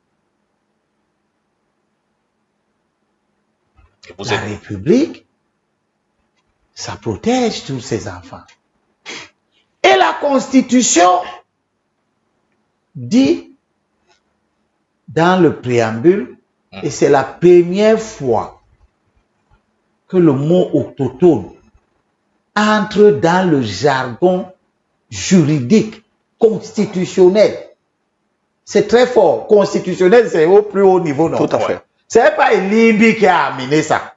S5: La République, ça protège tous ses enfants. Et la Constitution dit dans le préambule, et c'est la première fois que le mot autochtone entre dans le jargon juridique, constitutionnel. C'est très fort. Constitutionnel, c'est au plus haut niveau. Non?
S4: Tout à fait.
S5: C'est pas Elimbi qui a amené ça.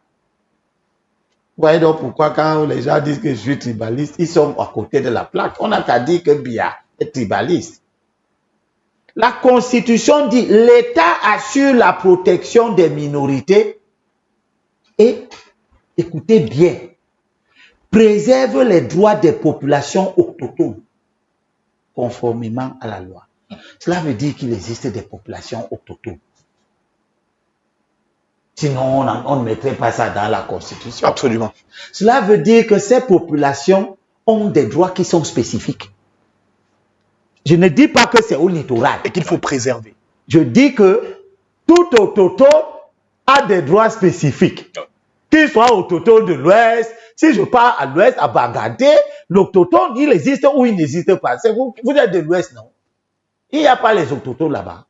S5: Vous voyez donc pourquoi quand les gens disent que je suis tribaliste, ils sont à côté de la plaque. On n'a qu'à dire que Biya est tribaliste. La Constitution dit l'État assure la protection des minorités et, écoutez bien, préserve les droits des populations autochtones conformément à la loi. Cela veut dire qu'il existe des populations autochtones. Sinon, on ne mettrait pas ça dans la Constitution.
S4: Absolument.
S5: Cela veut dire que ces populations ont des droits qui sont spécifiques. Je ne dis pas que c'est au littoral.
S4: Et qu'il faut préserver.
S5: Je dis que tout autochtone a des droits spécifiques. Qu'il soit autochtone de l'Ouest, si je pars à l'Ouest, à Bagadé, l'autochtone, il existe ou il n'existe pas. Vous êtes de l'Ouest, non? Il n'y a pas les autochtones là-bas.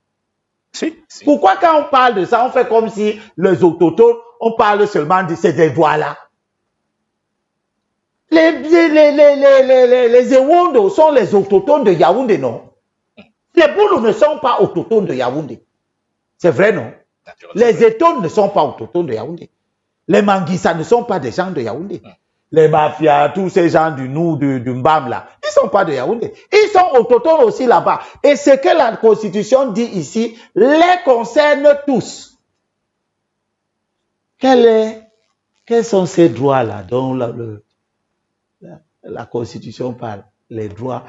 S4: Si.
S5: Pourquoi quand on parle de ça, on fait comme si les autochtones, on parle seulement de ces droits-là? Les Ewondo sont les autochtones de Yaoundé, non? Les Boulous ne sont pas autochtones de Yaoundé. C'est vrai, non? Les Etones ne sont pas autochtones de Yaoundé. Les Manguissa ne sont pas des gens de Yaoundé. Les mafias, tous ces gens du Mbam là, ils ne sont pas de Yaoundé. Ils sont autochtones aussi là-bas. Et ce que la Constitution dit ici les concerne tous. Quels sont ces droits-là dont la Constitution parle? Les droits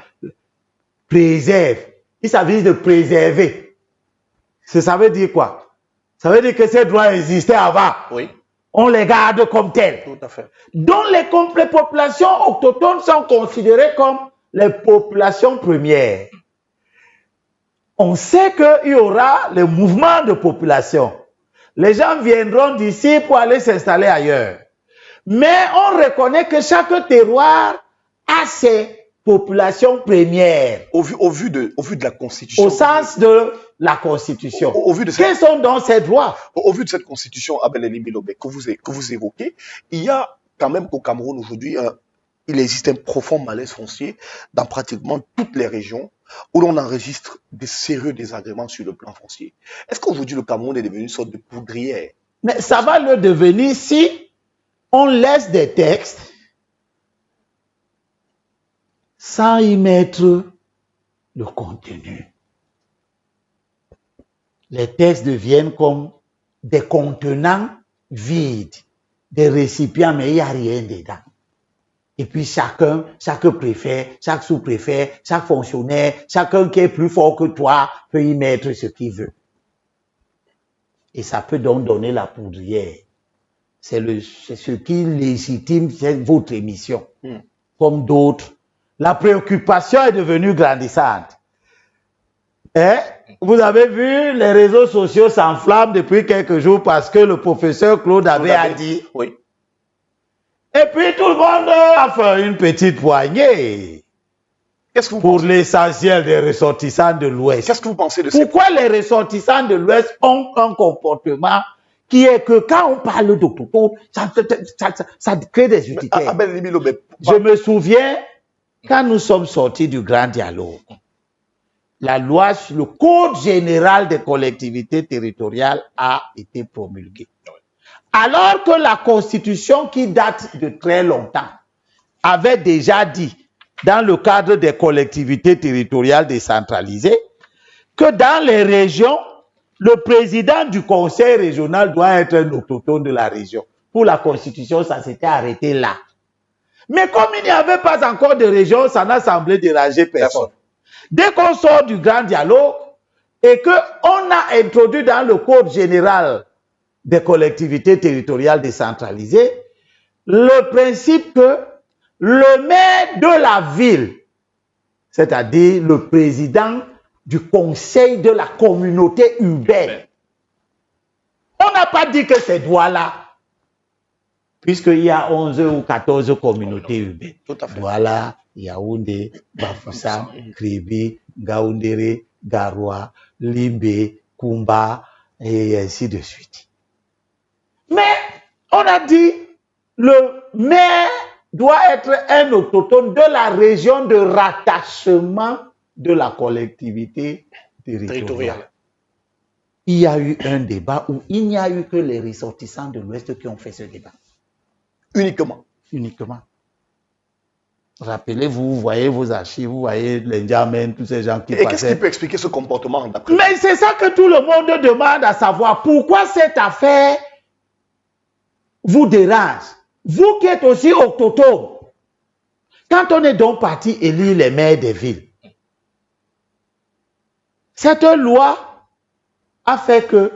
S5: préserve. Il s'agit de préserver. Ça veut dire quoi? Ça veut dire que ces droits existaient avant.
S4: Oui.
S5: On les garde comme tels.
S4: Tout à fait.
S5: Donc les populations autochtones sont considérées comme les populations premières. On sait qu'il y aura le mouvement de population. Les gens viendront d'ici pour aller s'installer ailleurs. Mais on reconnaît que chaque terroir a ses populations premières.
S4: Au vu de la Constitution.
S5: Au sens de la Constitution.
S4: Au vu de cette...
S5: Quels sont donc ces droits?
S4: Au vu de cette Constitution, Abel Elimbi-Lobé, que vous évoquez, il y a quand même qu'au Cameroun aujourd'hui, il existe un profond malaise foncier dans pratiquement toutes les régions où l'on enregistre des sérieux désagréments sur le plan foncier. Est-ce qu'aujourd'hui le Cameroun est devenu une sorte de poudrière?
S5: Mais ça va le devenir si on laisse des textes sans y mettre le contenu. Les textes deviennent comme des contenants vides, des récipients, mais il n'y a rien dedans. Et puis chaque préfet, chaque sous-préfet, chaque fonctionnaire, chacun qui est plus fort que toi peut y mettre ce qu'il veut. Et ça peut donc donner la poudrière. C'est ce qui légitime votre émission. Comme d'autres. La préoccupation est devenue grandissante. Vous avez vu, les réseaux sociaux s'enflamment depuis quelques jours parce que le professeur Claude a dit.
S4: Oui.
S5: Et puis tout le monde a fait une petite poignée. Pour l'essentiel des ressortissants de l'Ouest.
S4: Qu'est-ce que vous pensez de ça?
S5: Pourquoi les ressortissants de l'Ouest ont un comportement qui est que quand on parle d'autochtone, ça crée des utilitaires. Je me souviens, quand nous sommes sortis du grand dialogue, la loi sur le Code général des collectivités territoriales a été promulguée. Alors que la Constitution, qui date de très longtemps, avait déjà dit, dans le cadre des collectivités territoriales décentralisées, que dans les régions, le président du conseil régional doit être un autochtone de la région. Pour la Constitution, ça s'était arrêté là. Mais comme il n'y avait pas encore de région, ça n'a semblé déranger personne. Dès qu'on sort du grand dialogue et qu'on a introduit dans le Code général des collectivités territoriales décentralisées le principe que le maire de la ville, c'est-à-dire le président du conseil de la communauté urbaine, on n'a pas dit que c'est Douala, puisqu'il y a 11 ou 14 communautés urbaines.
S4: Tout à fait.
S5: Douala, Yaoundé, Bafoussam, Kribi, Gaoundéré, Garoua, Limbe, Kumba, et ainsi de suite. Mais on a dit le maire doit être un autochtone de la région de rattachement de la collectivité territoriale. Il y a eu un débat où il n'y a eu que les ressortissants de l'Ouest qui ont fait ce débat.
S4: Uniquement.
S5: Uniquement. Rappelez-vous, vous voyez vos archives, vous voyez les Ndjamen, tous ces gens qui
S4: Et
S5: passaient.
S4: qu'est-ce qui peut expliquer ce comportement d'après
S5: Mais c'est ça que tout le monde demande à savoir. Pourquoi cette affaire vous dérange? Vous qui êtes aussi autochtone. Quand on est donc parti élire les maires des villes, cette loi a fait que,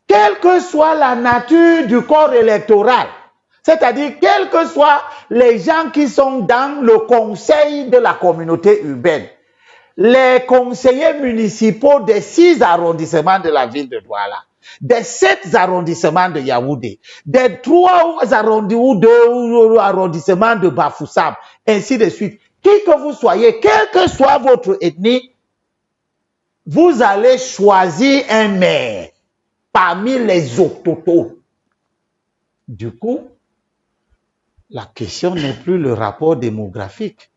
S5: quelle que soit la nature du corps électoral, c'est-à-dire quels que soient les gens qui sont dans le conseil de la communauté urbaine, les conseillers municipaux des 6 arrondissements de la ville de Douala, des 7 arrondissements de Yaoundé, des 3 arrondissements de Bafoussam, ainsi de suite. Qui que vous soyez, quelle que soit votre ethnie, vous allez choisir un maire parmi les autochtones. Du coup, la question n'est plus le rapport démographique.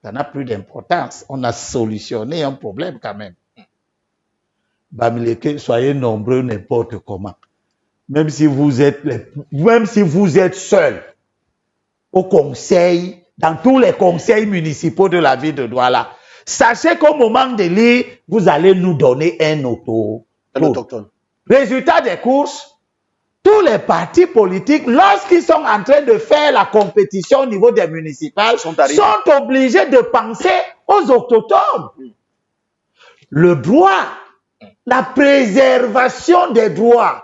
S5: Ça n'a plus d'importance. On a solutionné un problème quand même. Bamileke, soyez nombreux n'importe comment. Même si vous êtes seul au conseil, dans tous les conseils municipaux de la ville de Douala, sachez qu'au moment de lire, vous allez nous donner un autochtone. Résultat des courses, tous les partis politiques, lorsqu'ils sont en train de faire la compétition au niveau des municipales, sont obligés de penser aux autochtones. Le droit, la préservation des droits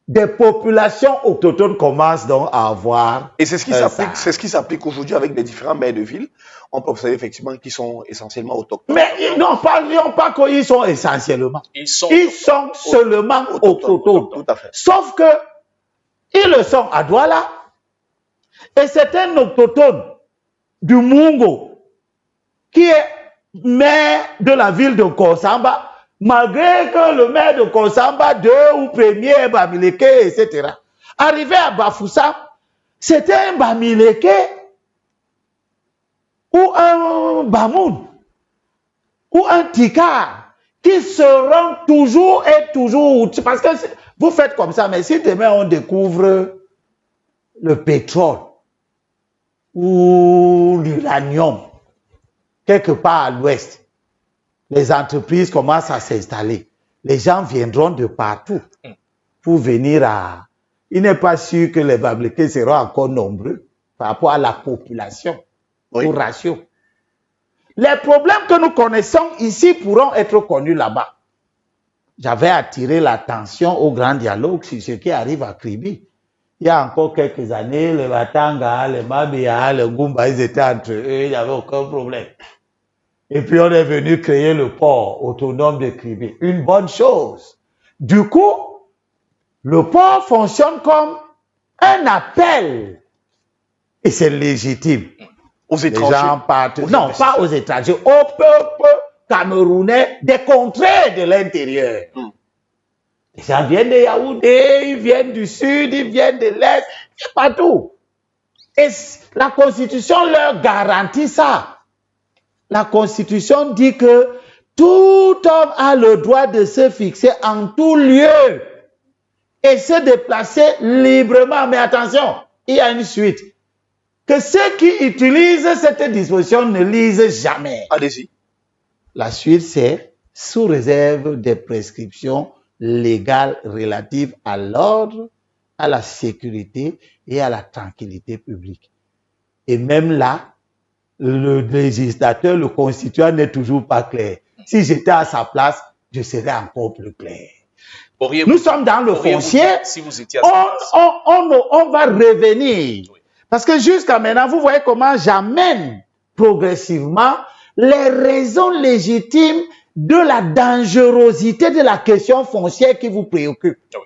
S5: des populations autochtones commence donc à avoir...
S4: Et c'est ce qui s'applique aujourd'hui avec les différents maires de ville. On peut observer effectivement qu'ils sont essentiellement autochtones.
S5: Mais ils n'ont pas qu'ils sont essentiellement. Ils sont seulement autochtones.
S4: Tout à fait.
S5: Sauf que ils le sont à Douala. Et c'est un autochtone du Mungo qui est maire de la ville de Konsamba, malgré que le maire de Konsamba, 2 ou 1er Bamileke, etc. Arrivé à Bafoussam, c'était un Bamileke ou un Bamoun ou un Tikar qui se rend toujours et toujours, parce que vous faites comme ça, mais si demain on découvre le pétrole ou l'uranium quelque part à l'ouest, les entreprises commencent à s'installer. Les gens viendront de partout pour venir à... Il n'est pas sûr que les Bamileke seront encore nombreux par rapport à la population, au ratio. Les problèmes que nous connaissons ici pourront être connus là-bas. J'avais attiré l'attention au grand dialogue sur ce qui arrive à Kribi. Il y a encore quelques années, les Batanga, les Mabia, les Goumba, ils étaient entre eux, il n'y avait aucun problème. Et puis on est venu créer le port autonome de Kribi. Une bonne chose. Du coup, le port fonctionne comme un appel. Et c'est légitime.
S4: Aux étrangers.
S5: Les gens partent. Non, pas aux étrangers. Au peuple camerounais des contrées de l'intérieur. Les gens viennent de Yaoundé, ils viennent du sud, ils viennent de l'est, partout. Et la Constitution leur garantit ça. La Constitution dit que tout homme a le droit de se fixer en tout lieu et se déplacer librement. Mais attention, il y a une suite. Que ceux qui utilisent cette disposition ne lisent jamais.
S4: Allez-y.
S5: La suite, c'est sous réserve des prescriptions légales relatives à l'ordre, à la sécurité et à la tranquillité publique. Et même là, le législateur, le constituant n'est toujours pas clair. Si j'étais à sa place, je serais encore plus clair. Nous sommes dans le foncier.
S3: Si vous étiez à sa place.
S5: On va revenir.
S3: Oui.
S5: Parce que jusqu'à maintenant, vous voyez comment j'amène progressivement les raisons légitimes de la dangerosité de la question foncière qui vous préoccupe.
S3: Oui.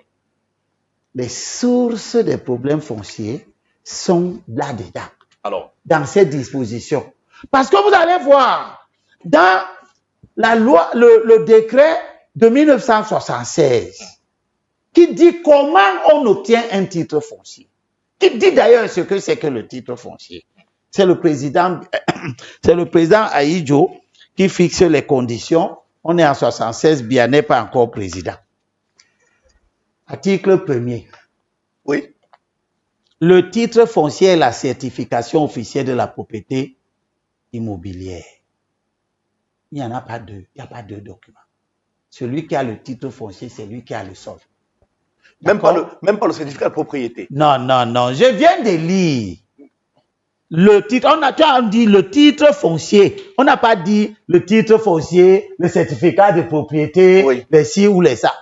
S5: Les sources des problèmes fonciers sont là-dedans,
S3: Alors,
S5: dans ces dispositions. Parce que vous allez voir, dans la loi, le décret de 1976, qui dit comment on obtient un titre foncier, qui dit d'ailleurs ce que c'est que le titre foncier. C'est le président Ahidjo qui fixe les conditions. On est en 76, Biya n'est pas encore président. Article 1er.
S4: Oui.
S5: Le titre foncier est la certification officielle de la propriété immobilière. Il n'y en a pas deux. Il n'y a pas deux documents. Celui qui a le titre foncier, c'est lui qui a le sol.
S4: Même pas le certificat de propriété.
S5: Non. Je viens de lire. Le titre, tu as dit le titre foncier. On n'a pas dit le titre foncier, le certificat de propriété,
S4: Oui.
S5: les ci ou les ça.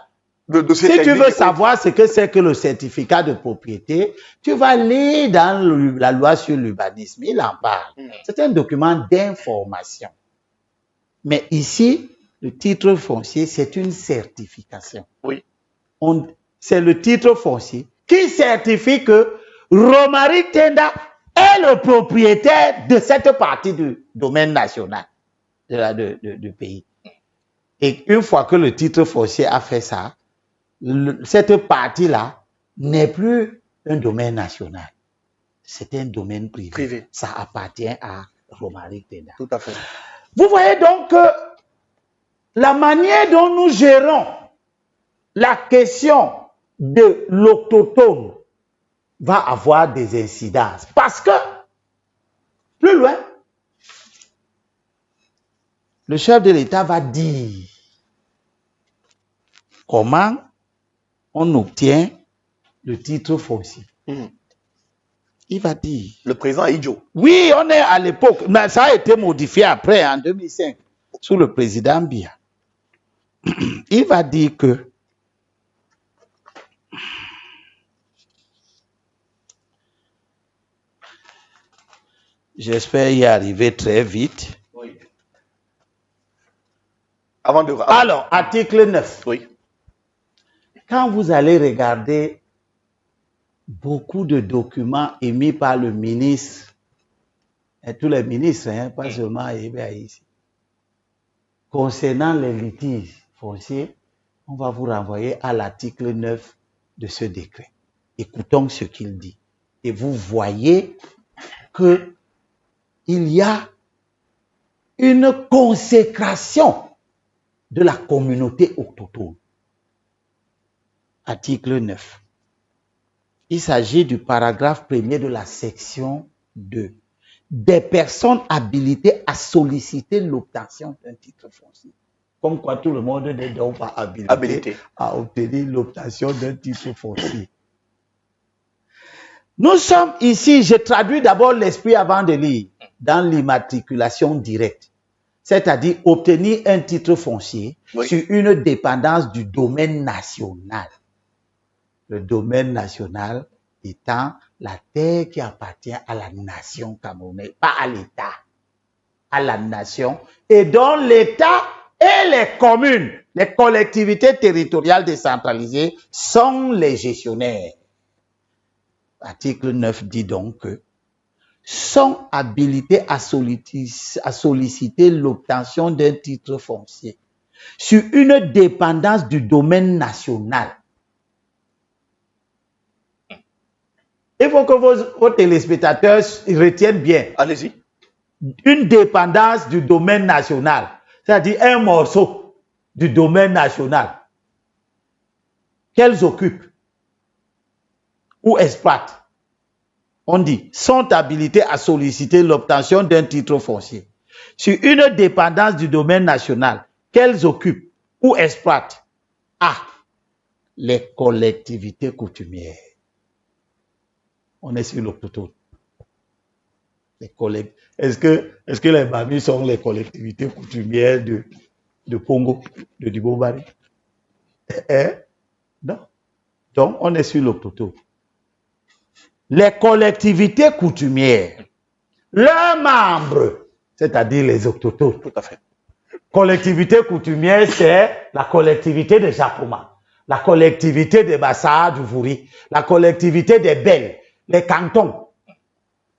S5: Si tu veux savoir ce que c'est que le certificat de propriété, tu vas lire dans la loi sur l'urbanisme. Il en parle. C'est un document d'information. Mais ici, le titre foncier, c'est une certification.
S4: Oui.
S5: C'est le titre foncier qui certifie que Romaric Tenda est le propriétaire de cette partie du domaine national du pays. Et une fois que le titre foncier a fait ça, cette partie-là n'est plus un domaine national. C'est un domaine privé. Ça appartient à Romaric Tenda.
S4: Tout à fait.
S5: Vous voyez donc que la manière dont nous gérons la question de l'autochtone va avoir des incidences. Parce que, plus loin, le chef de l'État va dire comment on obtient le titre foncier. Il va dire.
S4: Le président Ahidjo.
S5: Oui, on est à l'époque, mais ça a été modifié après, en 2005, sous le président Biya. Il va dire que j'espère y arriver très vite.
S4: Oui.
S5: Alors, article 9.
S4: Oui.
S5: Quand vous allez regarder beaucoup de documents émis par le ministre, et tous les ministres, pas seulement ici, concernant les litiges fonciers, on va vous renvoyer à l'article 9 de ce décret. Écoutons ce qu'il dit. Et vous voyez que il y a une consécration de la communauté autochtone. Article 9. Il s'agit du paragraphe 1er de la section 2. Des personnes habilitées à solliciter l'obtention d'un titre foncier. Comme quoi tout le monde n'est donc pas habilité à obtenir l'obtention d'un titre foncier. Nous sommes ici, je traduis d'abord l'esprit avant de lire, dans l'immatriculation directe. C'est-à-dire obtenir un titre foncier sur une dépendance du domaine national. Le domaine national étant la terre qui appartient à la nation camerounaise, pas à l'État, à la nation, et dont l'État et les communes, les collectivités territoriales décentralisées sont les gestionnaires. Article 9 dit donc que sont habilités à solliciter l'obtention d'un titre foncier sur une dépendance du domaine national. Il faut que vos téléspectateurs retiennent bien.
S4: Allez-y.
S5: Une dépendance du domaine national, c'est-à-dire un morceau du domaine national qu'elles occupent ou exploitent. On dit, sont habilités à solliciter l'obtention d'un titre foncier sur une dépendance du domaine national qu'elles occupent ou exploitent à les collectivités coutumières. On est sur l'autochtone. Est-ce que les Bamis sont les collectivités coutumières de Congo, de Dibobari? Non. Donc, on est sur l'octoto. Les collectivités coutumières, leurs membres, c'est-à-dire les octotos.
S4: Tout à fait.
S5: Collectivité coutumière, c'est la collectivité de Japoma, la collectivité de Bassa du Vouri, la collectivité des Belles, les cantons.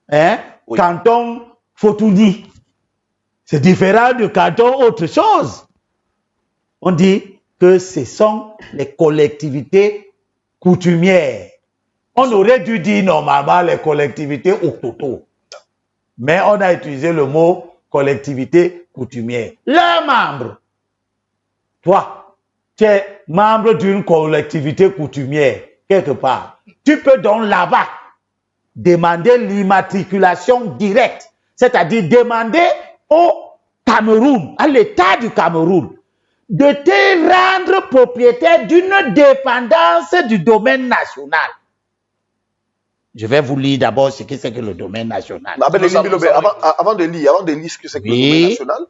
S5: Hein?
S4: Oui.
S5: Canton Fotouni. C'est différent du canton autre chose. On dit que ce sont les collectivités coutumières. On aurait dû dire normalement les collectivités octoto. Mais on a utilisé le mot collectivité coutumière. Leurs membres. Toi, tu es membre d'une collectivité coutumière, quelque part. Tu peux donc là-bas demander l'immatriculation directe. C'est-à-dire demander au Cameroun, à l'État du Cameroun, de te rendre propriétaire d'une dépendance du domaine national. Je vais vous lire d'abord ce que c'est que le domaine national.
S4: Avant de lire ce que c'est que le domaine national,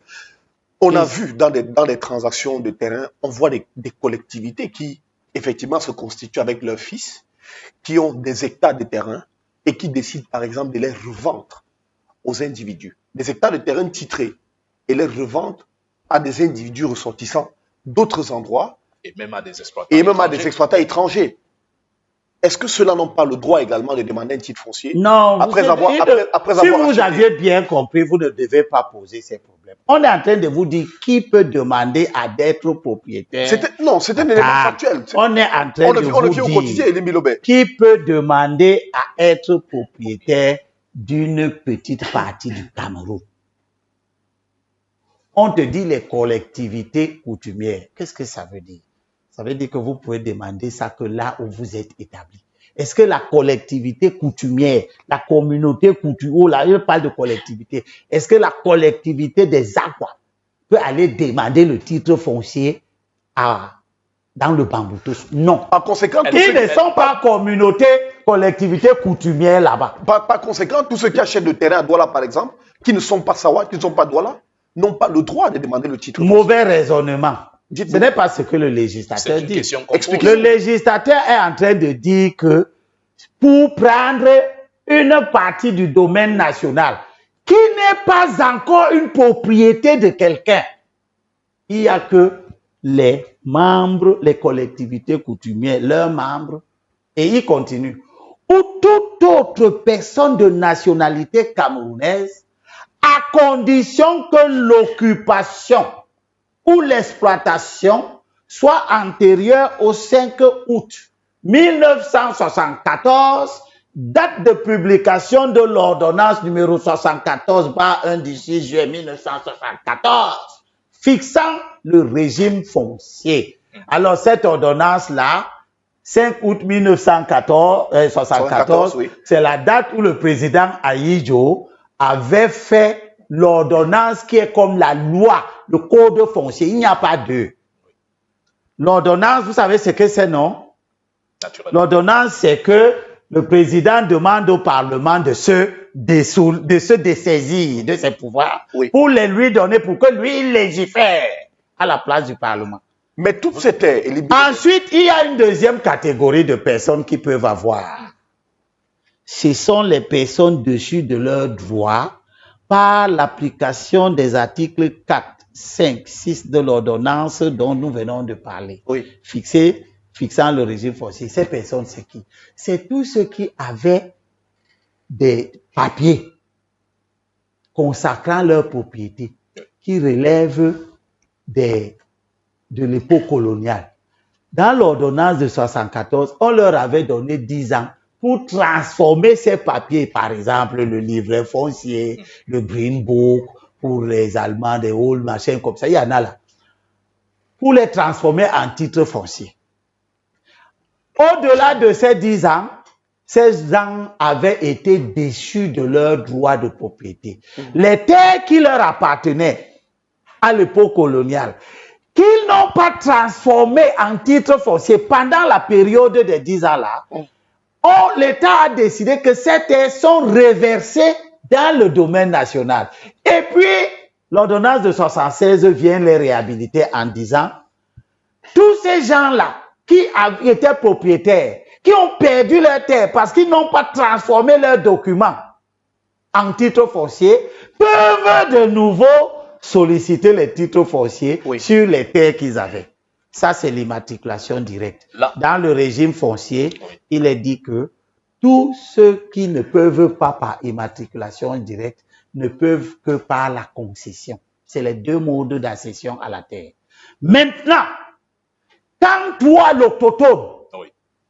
S4: on a vu dans des transactions de terrain, on voit des collectivités qui, effectivement, se constituent avec leurs fils, qui ont des hectares de terrain et qui décident, par exemple, de les revendre aux individus. Des hectares de terrain titrés et les revendent à des individus ressortissants d'autres endroits
S3: Et même à des
S4: exploitants étrangers. Est-ce que ceux-là n'ont pas le droit également de demander un titre foncier?
S5: Non,
S4: après
S5: si
S4: avoir
S5: vous
S4: acheté.
S5: aviez bien compris, vous ne devez pas poser ces problèmes. On est en train de vous dire qui peut demander à d'être propriétaire.
S4: C'était un élément factuel.
S5: On est en train de vous dire
S4: au quotidien, Elie Milobé.
S5: qui peut demander à être propriétaire d'une petite partie du Cameroun. On te dit les collectivités coutumières. Qu'est-ce que ça veut dire? Ça veut dire que vous pouvez demander ça que là où vous êtes établi. Est-ce que la collectivité coutumière, la communauté coutumière, là, je parle de collectivité, est-ce que la collectivité des Aquas peut aller demander le titre foncier dans le Bamboutos? Non.
S4: Par conséquent,
S5: Ils ne sont pas collectivité coutumière là-bas.
S4: Par conséquent, tous ceux qui achètent le terrain à Douala, par exemple, qui ne sont pas Sawa, qui ne sont pas Douala, n'ont pas le droit de demander le titre.
S5: Mauvais raisonnement.
S4: Dites-moi.
S5: Ce n'est pas ce que le législateur
S3: C'est une
S5: dit.
S3: question qu'on pose.
S5: Le législateur est en train de dire que pour prendre une partie du domaine national qui n'est pas encore une propriété de quelqu'un, il n'y a que les membres, les collectivités coutumières, leurs membres, et il continue, ou toute autre personne de nationalité camerounaise, à condition que l'occupation ou l'exploitation soit antérieure au 5 août 1974, date de publication de l'ordonnance numéro 74/1 du 6 juillet 1974, fixant le régime foncier. Alors cette ordonnance-là, 5 août 1974,
S4: oui.
S5: C'est la date où le président Ahidjo avait fait l'ordonnance qui est comme la loi, le code foncier. Il n'y a pas deux. L'ordonnance, vous savez ce que c'est, non?
S3: Naturellement.
S5: L'ordonnance, c'est que le président demande au Parlement de se dessaisir de ses pouvoirs pour les lui donner, pour que lui il légifère à la place du Parlement.
S4: Mais toute cette
S5: Ensuite, il y a une deuxième catégorie de personnes qui peuvent avoir. Ce sont les personnes dessus de leurs droits par l'application des articles 4, 5, 6 de l'ordonnance dont nous venons de parler. Fixant le régime foncier. Ces personnes, c'est qui? C'est tous ceux qui avaient des papiers consacrant leur propriété, qui relèvent de l'époque coloniale. Dans l'ordonnance de 74, on leur avait donné 10 ans pour transformer ces papiers, par exemple le livret foncier, le Green Book, pour les Allemands, des halls, machin comme ça, il y en a là, pour les transformer en titres fonciers. Au-delà de ces 10 ans, ces gens avaient été déchus de leurs droits de propriété. Les terres qui leur appartenaient à l'époque coloniale, qu'ils n'ont pas transformées en titres fonciers pendant la période des 10 ans là, l'État a décidé que ces terres sont reversées dans le domaine national. Et puis, l'ordonnance de 76 vient les réhabiliter en disant, tous ces gens-là étaient propriétaires, qui ont perdu leur terre parce qu'ils n'ont pas transformé leurs documents en titres fonciers, peuvent de nouveau solliciter les titres fonciers sur les terres qu'ils avaient. Ça, c'est l'immatriculation directe.
S3: Là.
S5: Dans le régime foncier, il est dit que tous ceux qui ne peuvent pas par immatriculation directe ne peuvent que par la concession. C'est les deux modes d'accession à la terre. Maintenant, quand toi, l'autotone,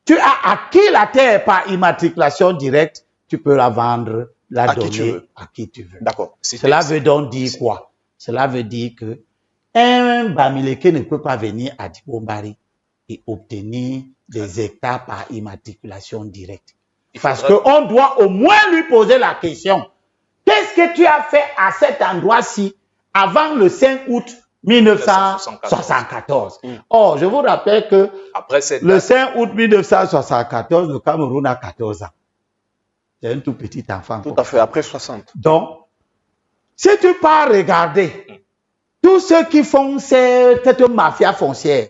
S5: tu as acquis la terre par immatriculation directe, tu peux la vendre, la donner à qui tu veux.
S4: D'accord.
S5: Cela veut donc dire quoi? Cela veut dire que un Bamileke ne peut pas venir à Dibombari et obtenir des hectares par immatriculation directe. Parce qu'on doit au moins lui poser la question. Qu'est-ce que tu as fait à cet endroit-ci avant le 5 août 1974? Or, je vous rappelle que le 5 août 1974, le Cameroun a 14 ans. C'est un tout petit enfant.
S4: Tout à fait, après 60.
S5: Donc, si tu pars regarder tous ceux qui font cette mafia foncière,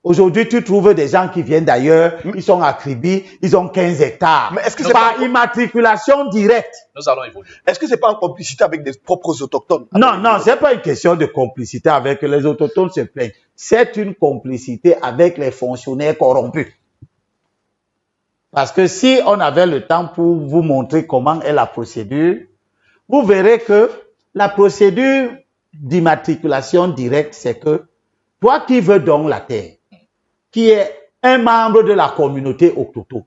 S5: aujourd'hui, tu trouves des gens qui viennent d'ailleurs, ils sont à Kribi, ils ont 15 hectares.
S4: Mais est-ce que c'est
S5: par immatriculation directe?
S3: Nous allons évoluer.
S4: Est-ce que c'est pas en complicité avec des propres autochtones?
S5: Non, non, c'est pas une question de complicité avec les autochtones se plaignent. C'est une complicité avec les fonctionnaires corrompus. Parce que si on avait le temps pour vous montrer comment est la procédure, vous verrez que la procédure d'immatriculation directe, c'est que toi qui veux donc la terre, qui est un membre de la communauté autochtone,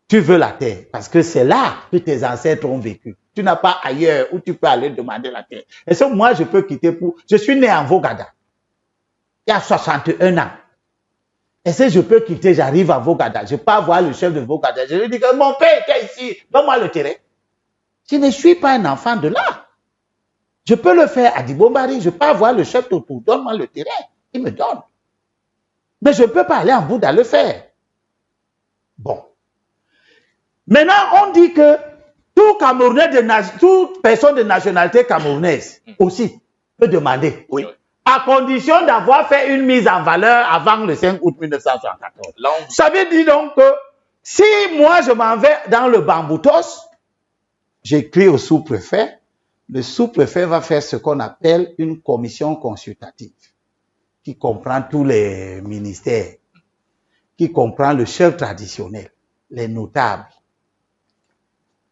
S5: tu veux la terre parce que c'est là que tes ancêtres ont vécu. Tu n'as pas ailleurs où tu peux aller demander la terre. Et ça, moi, je peux quitter pour... Je suis né en Vogada. Il y a 61 ans. Et si je peux quitter, j'arrive à Vogada. Je peux voir le chef de Vogada. Je lui dis que mon père était ici. Donne-moi le terrain. Je ne suis pas un enfant de là. Je peux le faire à Dibombari. Je peux avoir le chef autour. Donne-moi le terrain. Il me donne. Mais je ne peux pas aller en Bouddha le faire. Bon. Maintenant, on dit que tout Camerounais toute personne de nationalité camerounaise aussi peut demander.
S4: Oui.
S5: À condition d'avoir fait une mise en valeur avant le 5 août 1974. Ça veut dire donc que si moi je m'en vais dans le Bamboutos, j'écris au sous-préfet, le sous-préfet va faire ce qu'on appelle une commission consultative qui comprend tous les ministères, qui comprend le chef traditionnel, les notables.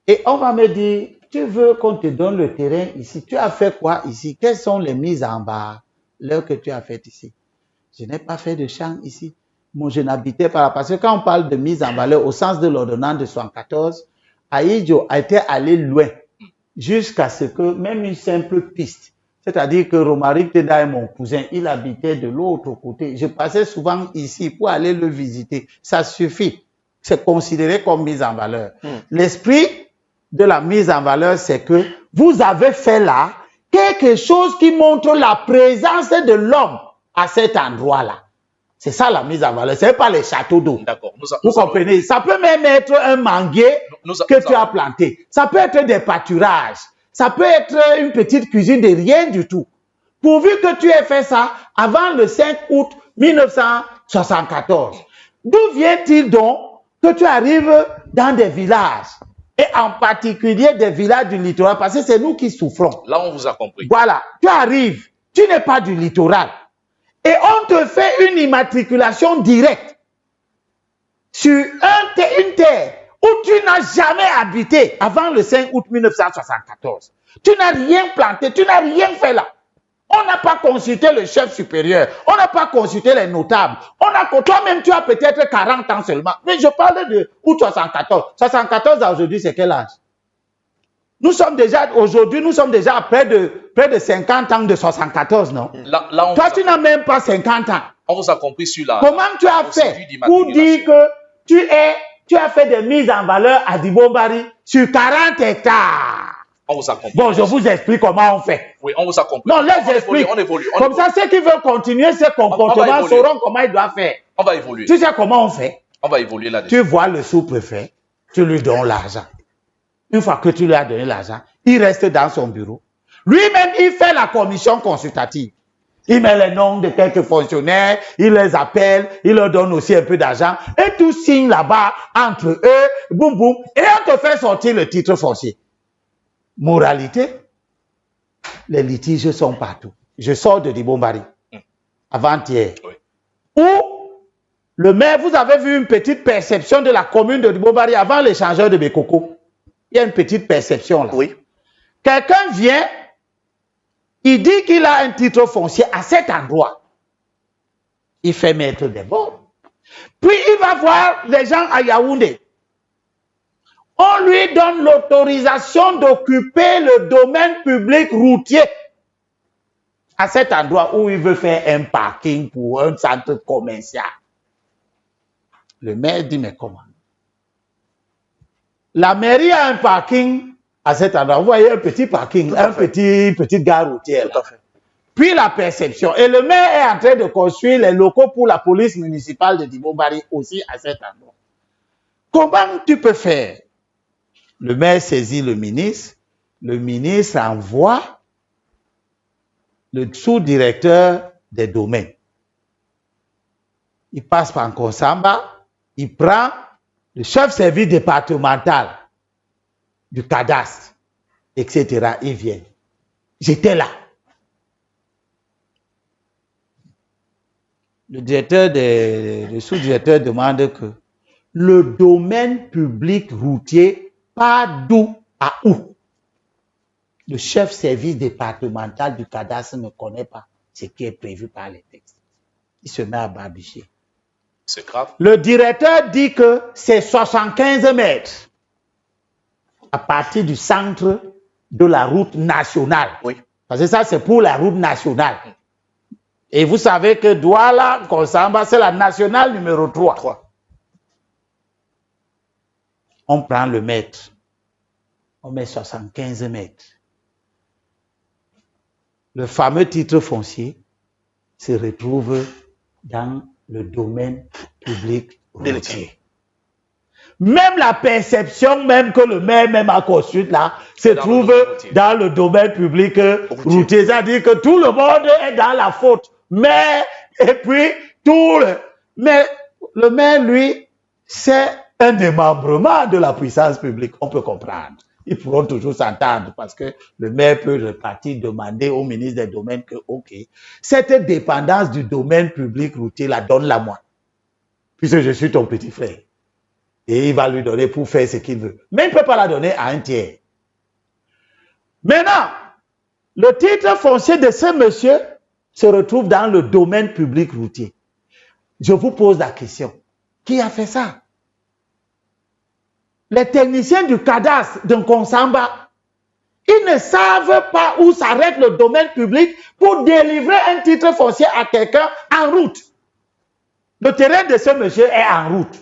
S5: Et on va me dire, tu veux qu'on te donne le terrain ici, tu as fait quoi ici? Quelles sont les mises en valeur que tu as faites ici? Je n'ai pas fait de champ ici. Moi, je n'habitais pas là. Parce que quand on parle de mise en valeur au sens de l'ordonnance de 1974, Aïdjo a été allé loin jusqu'à ce que même une simple piste, c'est-à-dire que Romaric Teda est mon cousin, il habitait de l'autre côté. Je passais souvent ici pour aller le visiter. Ça suffit. C'est considéré comme mise en valeur. L'esprit de la mise en valeur, c'est que vous avez fait là quelque chose qui montre la présence de l'homme à cet endroit-là. C'est ça la mise en valeur. Ce n'est pas les châteaux d'eau.
S3: D'accord.
S5: Vous comprenez? Ça peut même être un manguier que tu as planté. Ça peut être des pâturages. Ça peut être une petite cuisine de rien du tout. Pourvu que tu aies fait ça avant le 5 août 1974. D'où vient-il donc que tu arrives dans des villages, et en particulier des villages du littoral, parce que c'est nous qui souffrons.
S3: Là, on vous a compris.
S5: Voilà, tu arrives, tu n'es pas du littoral, et on te fait une immatriculation directe sur une terre où tu n'as jamais habité avant le 5 août 1974. Tu n'as rien planté, tu n'as rien fait là. On n'a pas consulté le chef supérieur. On n'a pas consulté les notables. Toi-même, tu as peut-être 40 ans seulement. Mais je parle de août 74. 74 aujourd'hui, c'est quel âge? Aujourd'hui, nous sommes déjà à près de 50 ans de 74, non?
S3: Là,
S5: toi, tu n'as même pas 50 ans.
S3: On vous a compris sur la...
S5: Comment tu as fait pour dire que tu as fait des mises en valeur à Dibombari sur 40 hectares?
S3: On vous a compris.
S5: Bon, je vous explique comment on fait.
S3: Oui, on vous a compris.
S5: Non, laisse-explique.
S3: On évolue.
S5: Comme ça, ceux qui veulent continuer ce comportement sauront comment ils doivent faire.
S3: On va évoluer.
S5: Tu sais comment on fait?
S3: On va évoluer là-dessus.
S5: Tu vois le sous-préfet, tu lui donnes l'argent. Une fois que tu lui as donné l'argent, il reste dans son bureau. Lui-même, il fait la commission consultative. Il met les noms de quelques fonctionnaires, il les appelle, il leur donne aussi un peu d'argent, et tout signe là-bas entre eux, boum boum, et on te fait sortir le titre foncier. Moralité, les litiges sont partout. Je sors de Dibombari, avant-hier, où le maire, vous avez vu une petite perception de la commune de Dibombari avant l'échangeur de Bekoko. Il y a une petite perception là.
S4: Oui.
S5: Quelqu'un vient, il dit qu'il a un titre foncier à cet endroit. Il fait mettre des bornes. Puis il va voir les gens à Yaoundé. On lui donne l'autorisation d'occuper le domaine public routier à cet endroit où il veut faire un parking pour un centre commercial. Le maire dit, mais comment? La mairie a un parking à cet endroit. Vous voyez un petit parking, un petite gare routière.
S4: Tout à fait.
S5: Puis la perception. Et le maire est en train de construire les locaux pour la police municipale de Dibombari aussi à cet endroit. Comment tu peux faire? Le maire saisit le ministre envoie le sous-directeur des domaines. Il passe par Nkonsamba, il prend le chef service départemental du cadastre, etc. Ils viennent. J'étais là. Le sous-directeur demande que le domaine public routier part d'où à où. Le chef service départemental du cadastre ne connaît pas ce qui est prévu par les textes. Il se met à barbicher.
S3: C'est grave.
S5: Le directeur dit que c'est 75 mètres à partir du centre de la route nationale.
S4: Oui.
S5: Parce que ça, c'est pour la route nationale. Et vous savez que Douala, Nkonsamba, c'est la nationale numéro 3. On prend le mètre. On met 75 mètres. Le fameux titre foncier se retrouve dans le domaine public routier. Même la perception même que le maire même a construite là se trouve dans le domaine public routier. C'est-à-dire que tout le monde est dans la faute. Mais, et puis, mais le maire, lui, c'est un démembrement de la puissance publique. On peut comprendre. Ils pourront toujours s'entendre parce que le maire peut repartir demander au ministre des Domaines que, ok, cette dépendance du domaine public routier, la donne-la moi. Puisque je suis ton petit frère. Et il va lui donner pour faire ce qu'il veut. Mais il ne peut pas la donner à un tiers. Maintenant, le titre foncier de ce monsieur se retrouve dans le domaine public routier. Je vous pose la question. Qui a fait ça? Les techniciens du cadastre de Nkonsamba, ils ne savent pas où s'arrête le domaine public pour délivrer un titre foncier à quelqu'un en route. Le terrain de ce monsieur est en route.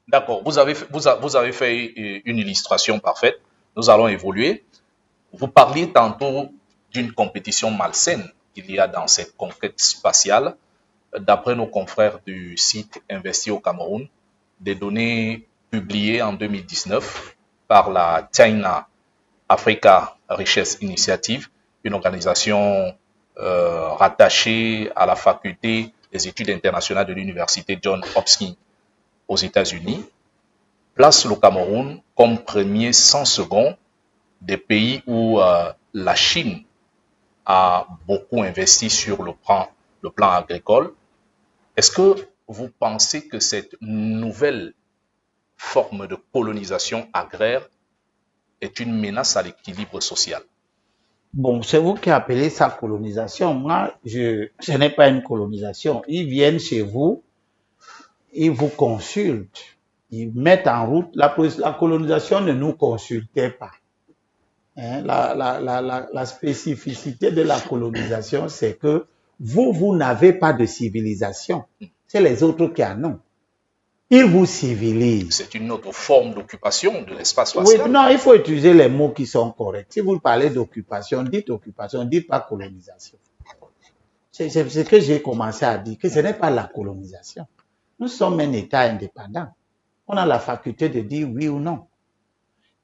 S3: D'accord, vous avez fait une illustration parfaite. Nous allons évoluer. Vous parliez tantôt d'une compétition malsaine qu'il y a dans cette conquête spatiale. D'après nos confrères du site Investi au Cameroun, des données publiées en 2019 par la China Africa Research Initiative, une organisation rattachée à la faculté des études internationales de l'université Johns Hopkins aux États-Unis, place le Cameroun comme premier sans second des pays où la Chine a beaucoup investi sur le plan agricole. Est-ce que vous pensez que cette nouvelle forme de colonisation agraire est une menace à l'équilibre social?
S5: Bon, c'est vous qui appelez ça colonisation. Moi, ce n'est pas une colonisation. Ils viennent chez vous, ils vous consultent, ils mettent en route. La colonisation ne nous consultait pas. Hein, la spécificité de la colonisation, c'est que vous n'avez pas de civilisation. C'est les autres qui en ont. Ils vous civilisent. C'est
S3: une autre forme d'occupation de l'espace spatial.
S5: Oui, non, il faut utiliser les mots qui sont corrects. Si vous parlez d'occupation, dites pas colonisation. C'est ce que j'ai commencé à dire, que ce n'est pas la colonisation. Nous sommes un État indépendant. On a la faculté de dire oui ou non.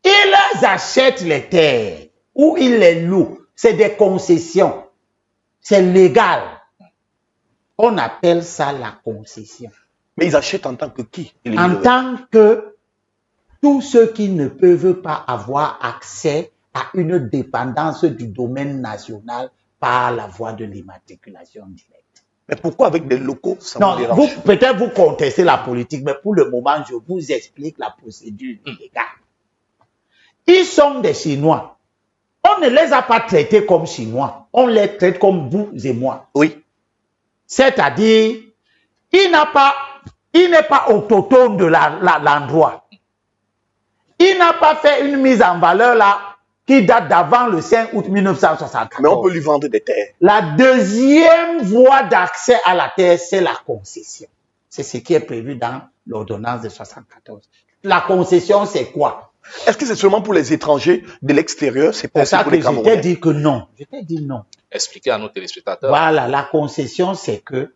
S5: Ils achètent les terres ou ils les louent. C'est des concessions. C'est légal. On appelle ça la concession.
S4: Mais ils achètent en tant que qui?
S5: En tant que tous ceux qui ne peuvent pas avoir accès à une dépendance du domaine national par la voie de l'immatriculation directe.
S4: Mais pourquoi avec des locaux, ça
S5: Non,
S4: vous dérange?
S5: peut-être vous contestez la politique, mais pour le moment, je vous explique la procédure légale. Ils sont des Chinois. On ne les a pas traités comme Chinois. On les traite comme vous et moi.
S4: Oui.
S5: C'est-à-dire, il n'est pas autochtone de l'endroit. Il n'a pas fait une mise en valeur là qui date d'avant le 5 août 1964.
S4: Mais on peut lui vendre des terres.
S5: La deuxième voie d'accès à la terre, c'est la concession. C'est ce qui est prévu dans l'ordonnance de 1974. La concession, c'est quoi?
S4: Est-ce que c'est seulement pour les étrangers de l'extérieur? C'est pas
S5: C'est ça
S4: pour
S5: que
S4: les
S5: je t'ai
S4: Camerounais?
S5: dit que non. Je t'ai dit non.
S3: Expliquez à nos téléspectateurs.
S5: Voilà, la concession, c'est que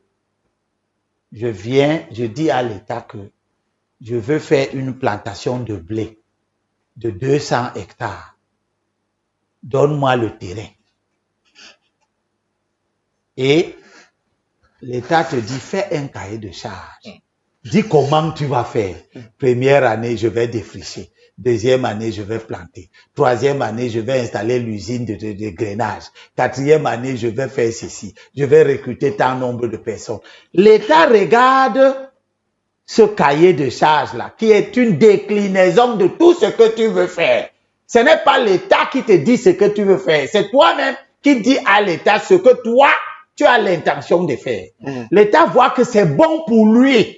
S5: je dis à l'État que je veux faire une plantation de blé de 200 hectares. Donne-moi le terrain. Et l'État te dit, fais un cahier de charge. Dis comment tu vas faire. Première année, je vais défricher. Deuxième année, je vais planter. Troisième année, je vais installer l'usine de grainage. Quatrième année, je vais faire ceci. Je vais recruter tant nombre de personnes. L'État regarde ce cahier de charge-là, qui est une déclinaison de tout ce que tu veux faire. Ce n'est pas l'État qui te dit ce que tu veux faire. C'est toi-même qui dis à l'État ce que toi, tu as l'intention de faire. L'État voit que c'est bon pour lui.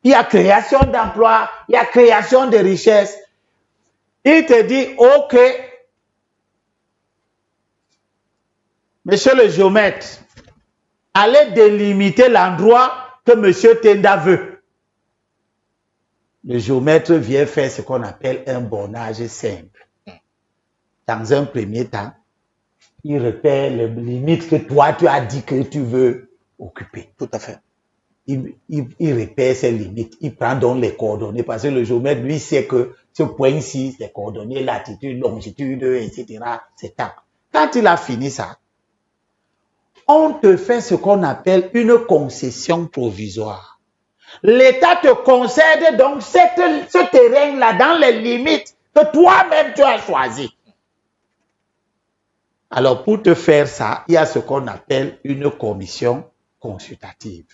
S5: Il y a création d'emplois, il y a création de richesses. Il te dit, OK, monsieur le géomètre, allez délimiter l'endroit que monsieur Tenda veut. Le géomètre vient faire ce qu'on appelle un bornage simple. Dans un premier temps, il repère les limites que toi, tu as dit que tu veux occuper.
S4: Tout à fait.
S5: Il repère ses limites. Il prend donc les coordonnées parce que le géomètre, lui, sait que ce point-ci, les coordonnées, latitude, longitude, etc., c'est temps. Quand il a fini ça, on te fait ce qu'on appelle une concession provisoire. L'État te concède donc ce terrain-là dans les limites que toi-même tu as choisi. Alors, pour te faire ça, il y a ce qu'on appelle une commission consultative.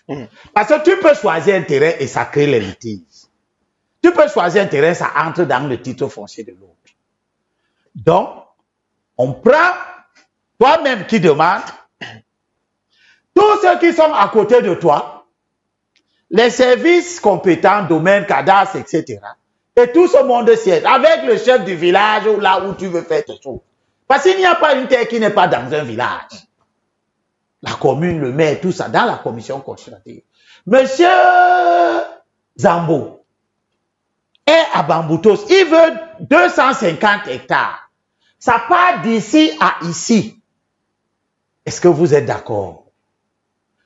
S5: Parce que tu peux choisir un terrain et ça crée les litiges. Tu peux choisir un terrain, ça entre dans le titre foncier de l'autre. Donc, on prend toi-même qui demande, tous ceux qui sont à côté de toi, les services compétents, domaine, cadastre, etc. Et tout ce monde siège avec le chef du village ou là où tu veux faire tes choses. Parce qu'il n'y a pas une terre qui n'est pas dans un village. La commune, le maire, tout ça, dans la commission consultative. Monsieur Zambo est à Bamboutos. Il veut 250 hectares. Ça part d'ici à ici. Est-ce que vous êtes d'accord?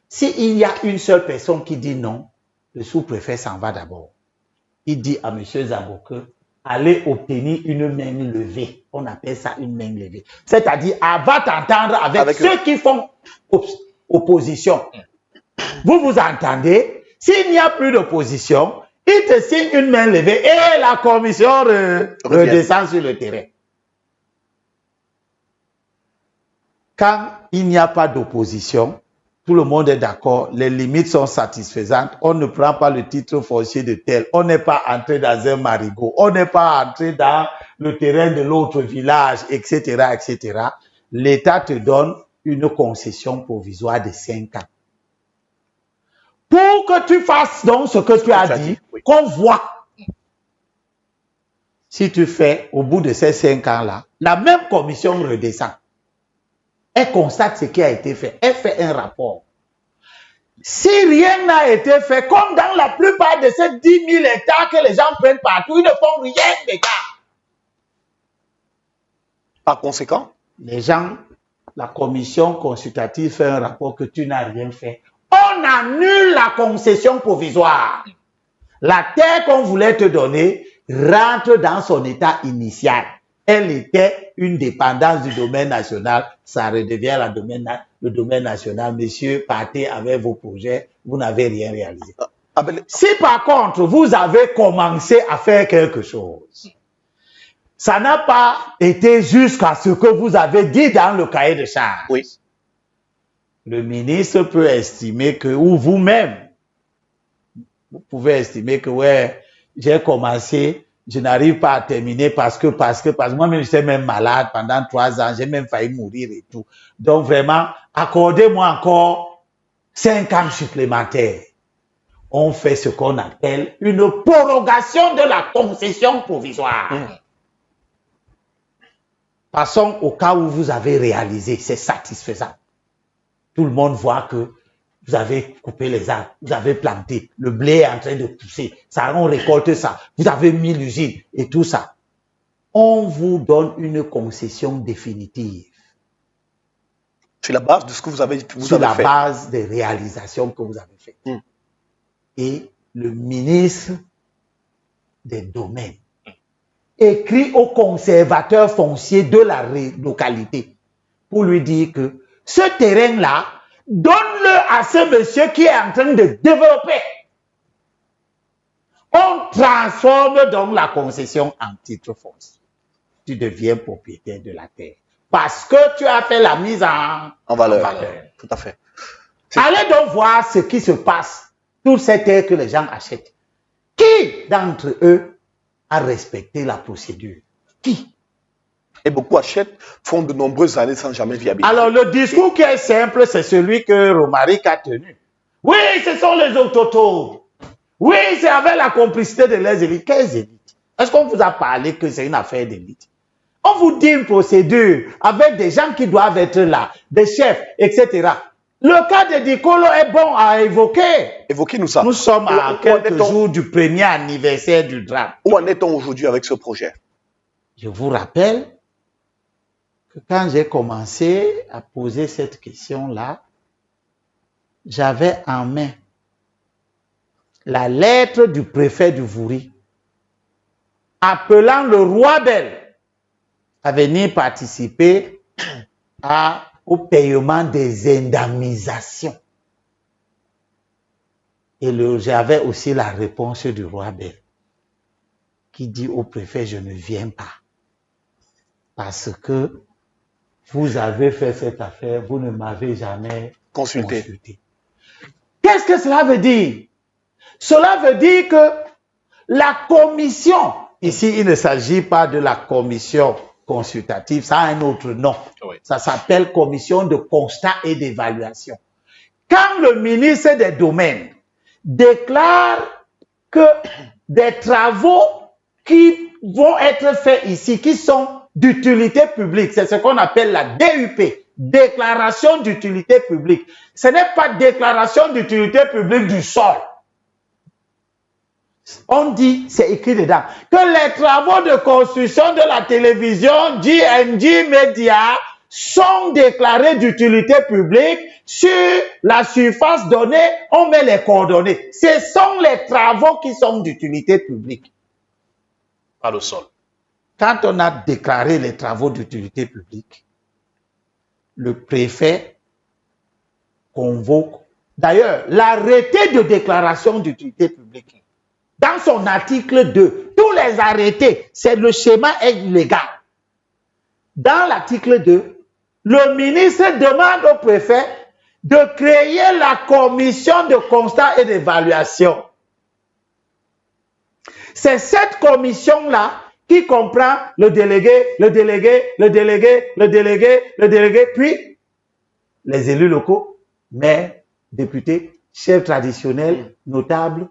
S5: S'il y a une seule personne qui dit non, le sous-préfet s'en va d'abord. Il dit à monsieur Zambo que allez obtenir une main levée. On appelle ça une main levée. C'est-à-dire, elle va t'entendre avec ceux qui font opposition. Vous vous entendez? S'il n'y a plus d'opposition, il te signe une main levée et la commission redescend sur le terrain. Quand il n'y a pas d'opposition, tout le monde est d'accord, les limites sont satisfaisantes, on ne prend pas le titre foncier de tel, on n'est pas entré dans un marigot, on n'est pas entré dans le terrain de l'autre village, etc., etc. L'État te donne une concession provisoire de 5 ans. Pour que tu fasses donc ce que tu as dit, oui, qu'on voit. Si tu fais, au bout de ces 5 ans-là, la même commission redescend. Elle constate ce qui a été fait. Elle fait un rapport. Si rien n'a été fait, comme dans la plupart de ces 10 000 hectares que les gens prennent partout, ils ne font rien, les gars.
S4: Par conséquent,
S5: les gens, la commission consultative fait un rapport que tu n'as rien fait. On annule la concession provisoire. La terre qu'on voulait te donner rentre dans son état initial. elle était une dépendance du domaine national, ça redevient le domaine national. Messieurs, partez avec vos projets, vous n'avez rien réalisé. Si par contre, vous avez commencé à faire quelque chose, ça n'a pas été jusqu'à ce que vous avez dit dans le cahier de charge.
S4: Oui.
S5: Le ministre peut estimer que, ou vous-même, vous pouvez estimer que, ouais, j'ai commencé, je n'arrive pas à terminer parce que moi-même, j'étais même malade pendant 3 ans, j'ai même failli mourir et tout. Donc vraiment, accordez-moi encore 5 ans supplémentaires. On fait ce qu'on appelle une prorogation de la concession provisoire. Passons au cas où vous avez réalisé, c'est satisfaisant. Tout le monde voit que vous avez coupé les arbres, vous avez planté, le blé est en train de pousser, ça, on récolte ça, vous avez mis l'usine et tout ça. On vous donne une concession définitive.
S4: Sur la base de ce que vous avez fait.
S5: Sur la base des réalisations que vous avez faites. Et le ministre des Domaines écrit au conservateur foncier de la localité pour lui dire que ce terrain-là, donne-le à ce monsieur qui est en train de développer. On transforme donc la concession en titre foncier. Tu deviens propriétaire de la terre. Parce que tu as fait la mise en valeur.
S4: Tout à fait.
S5: Allez donc voir ce qui se passe. Toute cette terre que les gens achètent. Qui d'entre eux a respecté la procédure? Qui?
S4: Et beaucoup achètent, font de nombreuses années sans jamais viabiliser.
S5: Alors, le discours qui est simple, c'est celui que Romaric a tenu. Oui, ce sont les autotours. Oui, c'est avec la complicité de les élites. Quelles élites? Est-ce qu'on vous a parlé que c'est une affaire d'élite? On vous dit une procédure avec des gens qui doivent être là, des chefs, etc. Le cas de Dicolo est bon à évoquer.
S4: Évoquez-nous ça.
S5: Nous sommes à quelques jours du premier anniversaire du drame.
S4: Où en est-on aujourd'hui avec ce projet?
S5: Je vous rappelle que quand j'ai commencé à poser cette question-là, j'avais en main la lettre du préfet du Vouri appelant le roi Bel à venir participer au paiement des indemnisations. Et j'avais aussi la réponse du roi Bel qui dit au préfet, je ne viens pas parce que vous avez fait cette affaire, vous ne m'avez jamais consulté. Qu'est-ce que cela veut dire? Cela veut dire que la commission, ici il ne s'agit pas de la commission consultative, ça a un autre nom. Oui. Ça s'appelle commission de constat et d'évaluation. Quand le ministre des Domaines déclare que des travaux qui vont être faits ici, qui sont d'utilité publique, c'est ce qu'on appelle la DUP, déclaration d'utilité publique. Ce n'est pas déclaration d'utilité publique du sol. On dit, c'est écrit dedans, que les travaux de construction de la télévision GNG Media sont déclarés d'utilité publique. Sur la surface donnée, on met les coordonnées. Ce sont les travaux qui sont d'utilité publique.
S3: Pas le sol.
S5: Quand on a déclaré les travaux d'utilité publique, le préfet convoque. D'ailleurs, l'arrêté de déclaration d'utilité publique, dans son article 2, tous les arrêtés, c'est le schéma légal. Dans l'article 2, le ministre demande au préfet de créer la commission de constat et d'évaluation. C'est cette commission-là qui comprend le délégué, puis les élus locaux, maires, députés, chefs traditionnels, notables.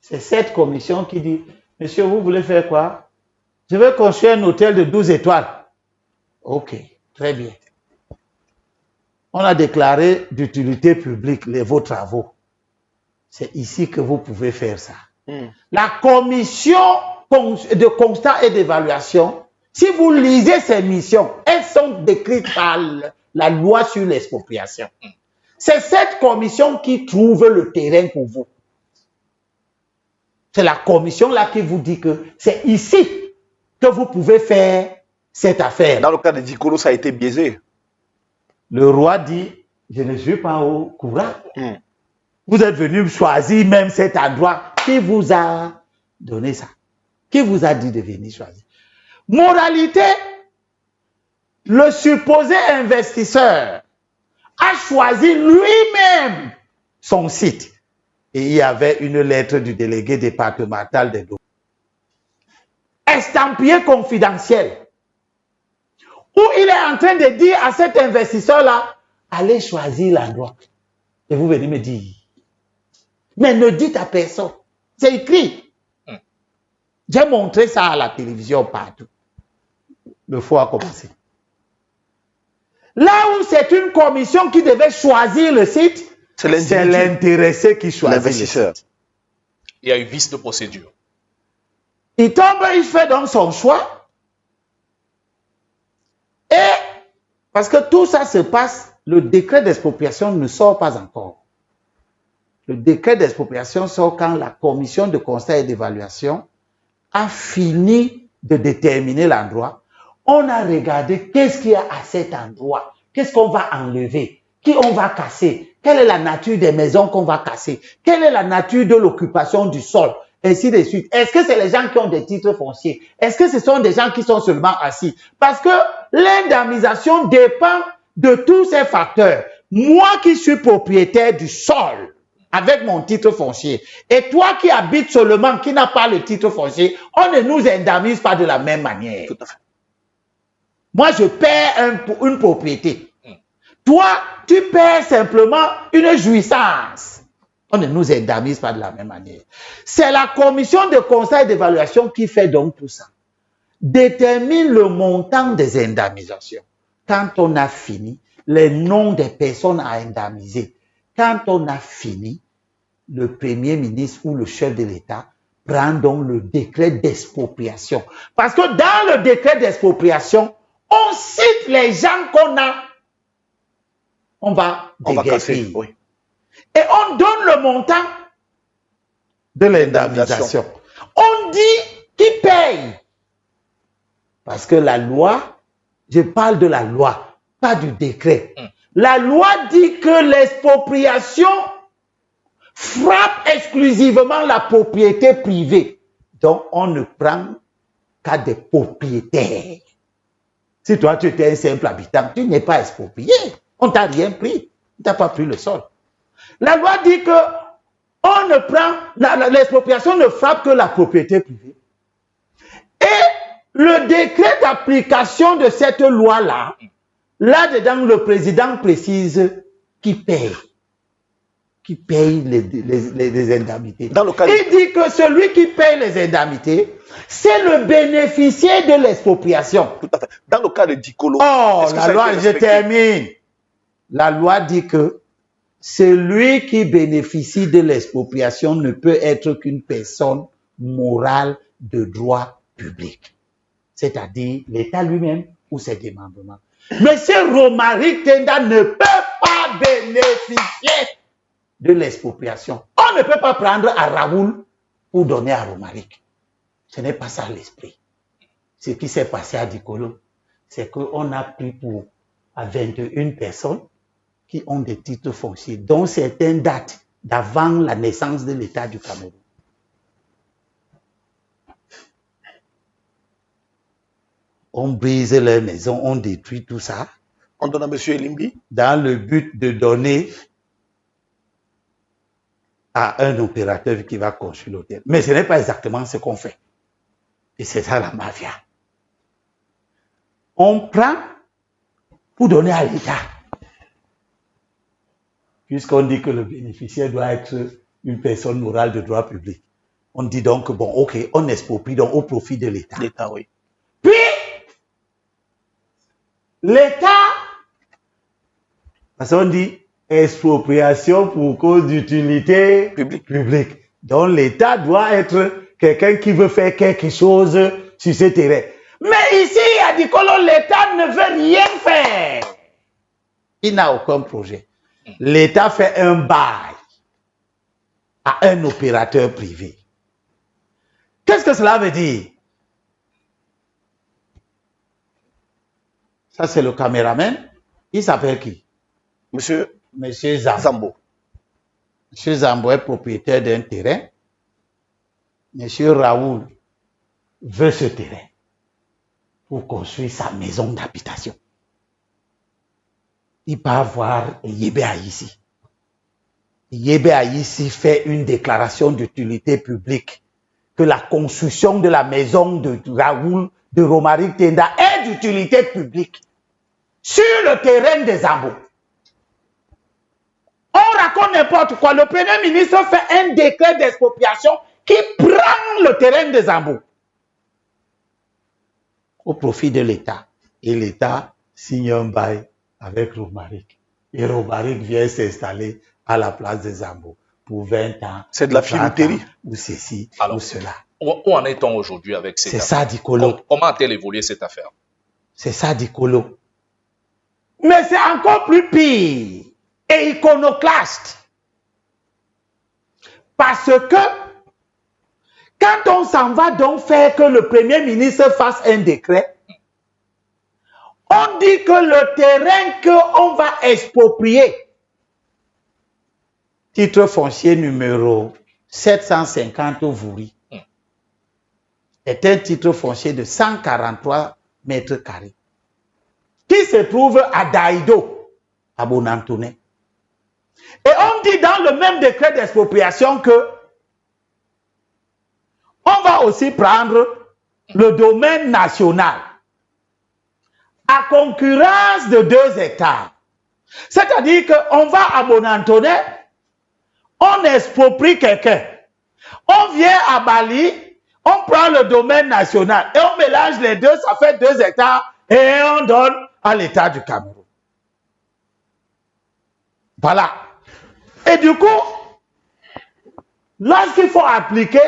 S5: C'est cette commission qui dit, monsieur, vous voulez faire quoi? Je veux construire un hôtel de 12 étoiles. Ok, très bien. On a déclaré d'utilité publique vos travaux. C'est ici que vous pouvez faire ça. La commission de constat et d'évaluation, si vous lisez ces missions, elles sont décrites par la loi sur l'expropriation. C'est cette commission qui trouve le terrain pour vous. C'est la commission là qui vous dit que c'est ici que vous pouvez faire cette affaire.
S4: Dans le cas de Dikolo, ça a été biaisé.
S5: Le roi dit, je ne suis pas au courant.
S4: Hmm.
S5: Vous êtes venu choisir même cet endroit. Qui vous a donné ça? Qui vous a dit de venir choisir? Moralité, le supposé investisseur a choisi lui-même son site. Et il y avait une lettre du délégué départemental des domaines. Estampillé confidentiel. Où il est en train de dire à cet investisseur-là, allez choisir l'endroit. Et vous venez me dire. Mais ne dites à personne. C'est écrit. J'ai montré ça à la télévision partout. Le faux a commencé. Là où c'est une commission qui devait choisir le site, c'est l'intéressé qui choisit
S4: l'investisseur.
S3: Il y a eu vice de procédure.
S5: Il tombe, il fait donc son choix. Et, parce que tout ça se passe, le décret d'expropriation ne sort pas encore. Le décret d'expropriation sort quand la commission de constat et d'évaluation a fini de déterminer l'endroit. On a regardé qu'est-ce qu'il y a à cet endroit, qu'est-ce qu'on va enlever, qui on va casser, quelle est la nature des maisons qu'on va casser, quelle est la nature de l'occupation du sol, ainsi de suite. Est-ce que c'est les gens qui ont des titres fonciers? Est-ce que ce sont des gens qui sont seulement assis? Parce que l'indemnisation dépend de tous ces facteurs. Moi qui suis propriétaire du sol, avec mon titre foncier, et toi qui habites seulement, qui n'a pas le titre foncier, on ne nous indemnise pas de la même manière.
S4: Tout à fait.
S5: Moi, je perds une propriété. Toi, tu perds simplement une jouissance. On ne nous indemnise pas de la même manière. C'est la commission de conseil d'évaluation qui fait donc tout ça. Détermine le montant des indemnisations. Quand on a fini, les noms des personnes à indemniser. Quand on a fini, le Premier ministre ou le chef de l'État prend donc le décret d'expropriation. Parce que dans le décret d'expropriation, on cite les gens qu'on a. On va
S4: casser, oui.
S5: Et on donne le montant de l'indemnisation. On dit qui paye. Parce que la loi, je parle de la loi, pas du décret. La loi dit que l'expropriation frappe exclusivement la propriété privée. Donc, on ne prend qu'à des propriétaires. Si toi, tu étais un simple habitant, tu n'es pas exproprié. On ne t'a rien pris. On ne t'a pas pris le sol. La loi dit que on ne prend, l'expropriation ne frappe que la propriété privée. Et le décret d'application de cette loi-là, là-dedans, le président précise qui paye. Qui paye les indemnités.
S4: Dans le cas
S5: Il dit que celui qui paye les indemnités, c'est le bénéficiaire de l'expropriation.
S4: Tout à fait. Dans le cas de Dikolo,
S5: oh, la loi, je termine. La loi dit que celui qui bénéficie de l'expropriation ne peut être qu'une personne morale de droit public. C'est-à-dire l'État lui-même ou ses démembrements. Monsieur Romaric Tenda ne peut pas bénéficier de l'expropriation. On ne peut pas prendre à Raoul pour donner à Romaric. Ce n'est pas ça l'esprit. Ce qui s'est passé à Dikolo, c'est qu'on a pris à 21 personnes qui ont des titres fonciers, dont certaines datent d'avant la naissance de l'État du Cameroun. On brise leurs maisons, on détruit tout ça.
S4: On donne à M. Elimbi
S5: dans le but de donner à un opérateur qui va construire l'hôtel. Mais ce n'est pas exactement ce qu'on fait. Et c'est ça la mafia. On prend pour donner à l'État. Puisqu'on dit que le bénéficiaire doit être une personne morale de droit public. On dit donc, bon, ok, on exproprie donc au profit de l'État.
S4: L'État, oui.
S5: Puis, l'État, parce qu'on dit expropriation pour cause d'utilité publique. Donc, l'État doit être quelqu'un qui veut faire quelque chose sur ce terrain. Mais ici, à Dikolo, l'État ne veut rien faire. Il n'a aucun projet. L'État fait un bail à un opérateur privé. Qu'est-ce que cela veut dire? Ça, c'est le caméraman. Il s'appelle qui?
S4: Monsieur
S5: Zambo.
S4: Zambo.
S5: Monsieur Zambo est propriétaire d'un terrain. Monsieur Raoul veut ce terrain pour construire sa maison d'habitation. Il part voir Yebe Aïssi. Yebe Aïssi fait une déclaration d'utilité publique que la construction de la maison de Raoul de Romaric Tenda est d'utilité publique sur le terrain des Zambo. On raconte n'importe quoi. Le Premier ministre fait un décret d'expropriation qui prend le terrain des Zambo au profit de l'État. Et l'État signe un bail avec Romaric. Et Romaric vient s'installer à la place des Zambo pour 20 ans.
S4: C'est de la filouterie.
S5: Ou ceci,
S3: Alors,
S5: ou cela.
S3: Où en est-on aujourd'hui avec cette affaire?
S5: C'est ça, Dicolo.
S3: Comment a-t-elle évolué cette affaire?
S5: C'est ça, Dicolo. Mais c'est encore plus pire et iconoclaste. Parce que quand on s'en va donc faire que le Premier ministre fasse un décret, on dit que le terrain qu'on va exproprier, titre foncier numéro 750 Vouri, est un titre foncier de 143 mètres carrés, qui se trouve à Daïdo, à Bonantouné. Et on dit dans le même décret d'expropriation que on va aussi prendre le domaine national à concurrence de 2 hectares. C'est-à-dire qu'on va à Bonantouné, on exproprie quelqu'un. On vient à Bali, on prend le domaine national et on mélange les deux, ça fait 2 hectares et on donne à l'État du Cameroun. Voilà. Et du coup, lorsqu'il faut appliquer,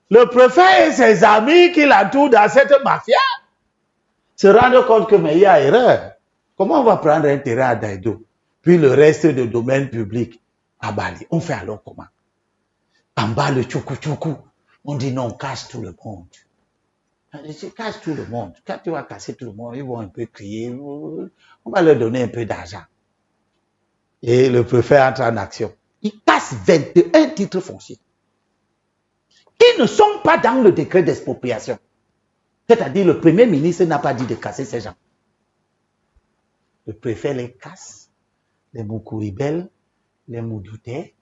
S5: le préfet et ses amis qui l'entourent dans cette mafia se rendent compte que mais il y a erreur. Comment on va prendre un terrain à Daïdo, puis le reste de domaine public à Bali? On fait alors comment? En bas, le tchoukou-tchoukou, on dit non, casse tout le monde. Casse tout le monde. Quand tu vas casser tout le monde, ils vont un peu crier. On va leur donner un peu d'argent. Et le préfet entre en action. Il casse 21 titres fonciers qui ne sont pas dans le décret d'expropriation. C'est-à-dire le Premier ministre n'a pas dit de casser ces gens. Le préfet les casse. Les Moukouribel, les Moudouté,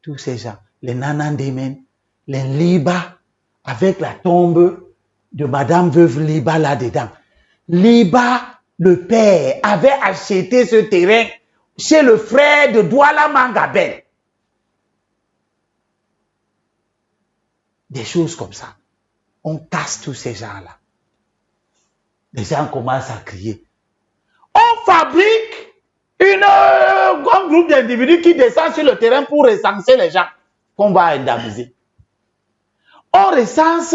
S5: tous ces gens, les Nanandémen, les Liba, avec la tombe de Madame Veuve Liba là-dedans. Liba, le père, avait acheté ce terrain chez le frère de Douala Mangabel. Des choses comme ça. On casse tous ces gens-là. Les gens commencent à crier. On fabrique un groupe d'individus qui descend sur le terrain pour recenser les gens qu'on va indemniser. On recense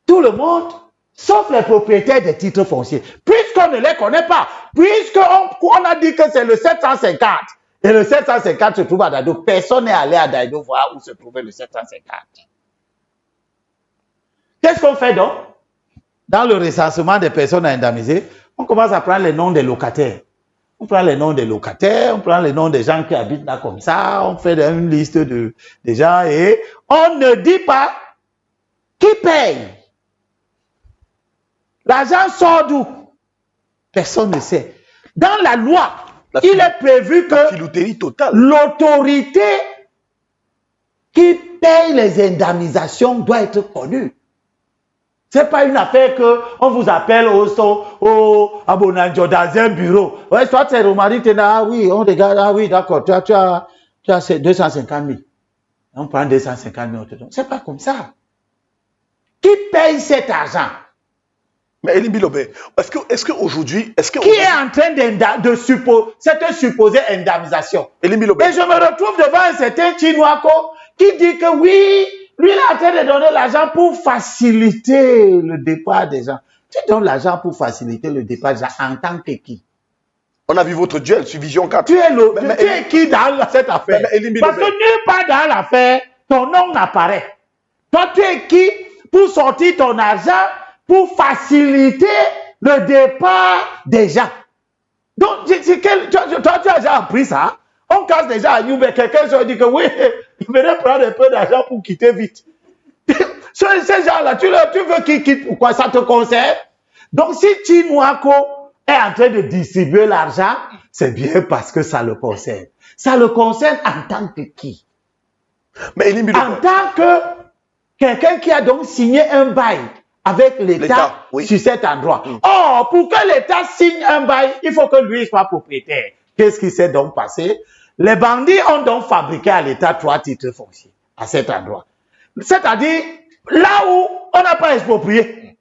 S5: tout le monde, sauf les propriétaires des titres fonciers. Puisqu'on ne les connaît pas, puisqu'on a dit que c'est le 750, et le 750 se trouve à Daïdo, personne n'est allé à Daïdo voir où se trouvait le 750. Qu'est-ce qu'on fait donc? Dans le recensement des personnes à indemniser, on commence à prendre les noms des locataires. On prend les noms des locataires, on prend les noms des gens qui habitent là comme ça, on fait une liste de gens et on ne dit pas qui paye. L'argent sort d'où? Personne ne sait. Dans la loi, il est prévu que l'autorité qui paye les indemnisations doit être connue. C'est pas une affaire que on vous appelle au Abonanjo dans un bureau. Ouais, toi, c'est Romaric Tenda. Ah oui, on regarde. Ah oui, d'accord. Tu as 250 000. On prend 250 000, on te donne. C'est pas comme ça. Qui paye cet argent?
S4: Mais Elie Bilobé, est-ce qu'aujourd'hui...
S5: Qui est en train de supposer cette supposée indemnisation?
S4: Elie Bilobé.
S5: Et je me retrouve devant un certain Chinwako qui dit que oui, lui il est en train de donner l'argent pour faciliter le départ des gens. Tu donnes l'argent pour faciliter le départ des gens en tant que qui?
S4: On a vu votre duel sur Vision 4.
S5: Tu es qui dans cette affaire? Parce que nulle part dans l'affaire, ton nom n'apparaît. Toi, tu es qui pour sortir ton argent pour faciliter le départ des gens. Donc, toi, tu as déjà appris ça. On casse déjà à Yoube, quelqu'un se dit que oui, il venait prendre un peu d'argent pour quitter vite. Ces gens-là, tu veux qu'ils quittent, pourquoi ça te concerne? Donc, si Chinwako est en train de distribuer l'argent, c'est bien parce que ça le concerne. Ça le concerne en tant que qui?
S4: Mais
S5: en tant que quelqu'un qui a donc signé un bail avec l'État sur cet endroit. Or, pour que l'État signe un bail, il faut que lui soit propriétaire. Qu'est-ce qui s'est donc passé? Les bandits ont donc fabriqué à l'État 3 titres fonciers à cet endroit. C'est-à-dire, là où on n'a pas exproprié.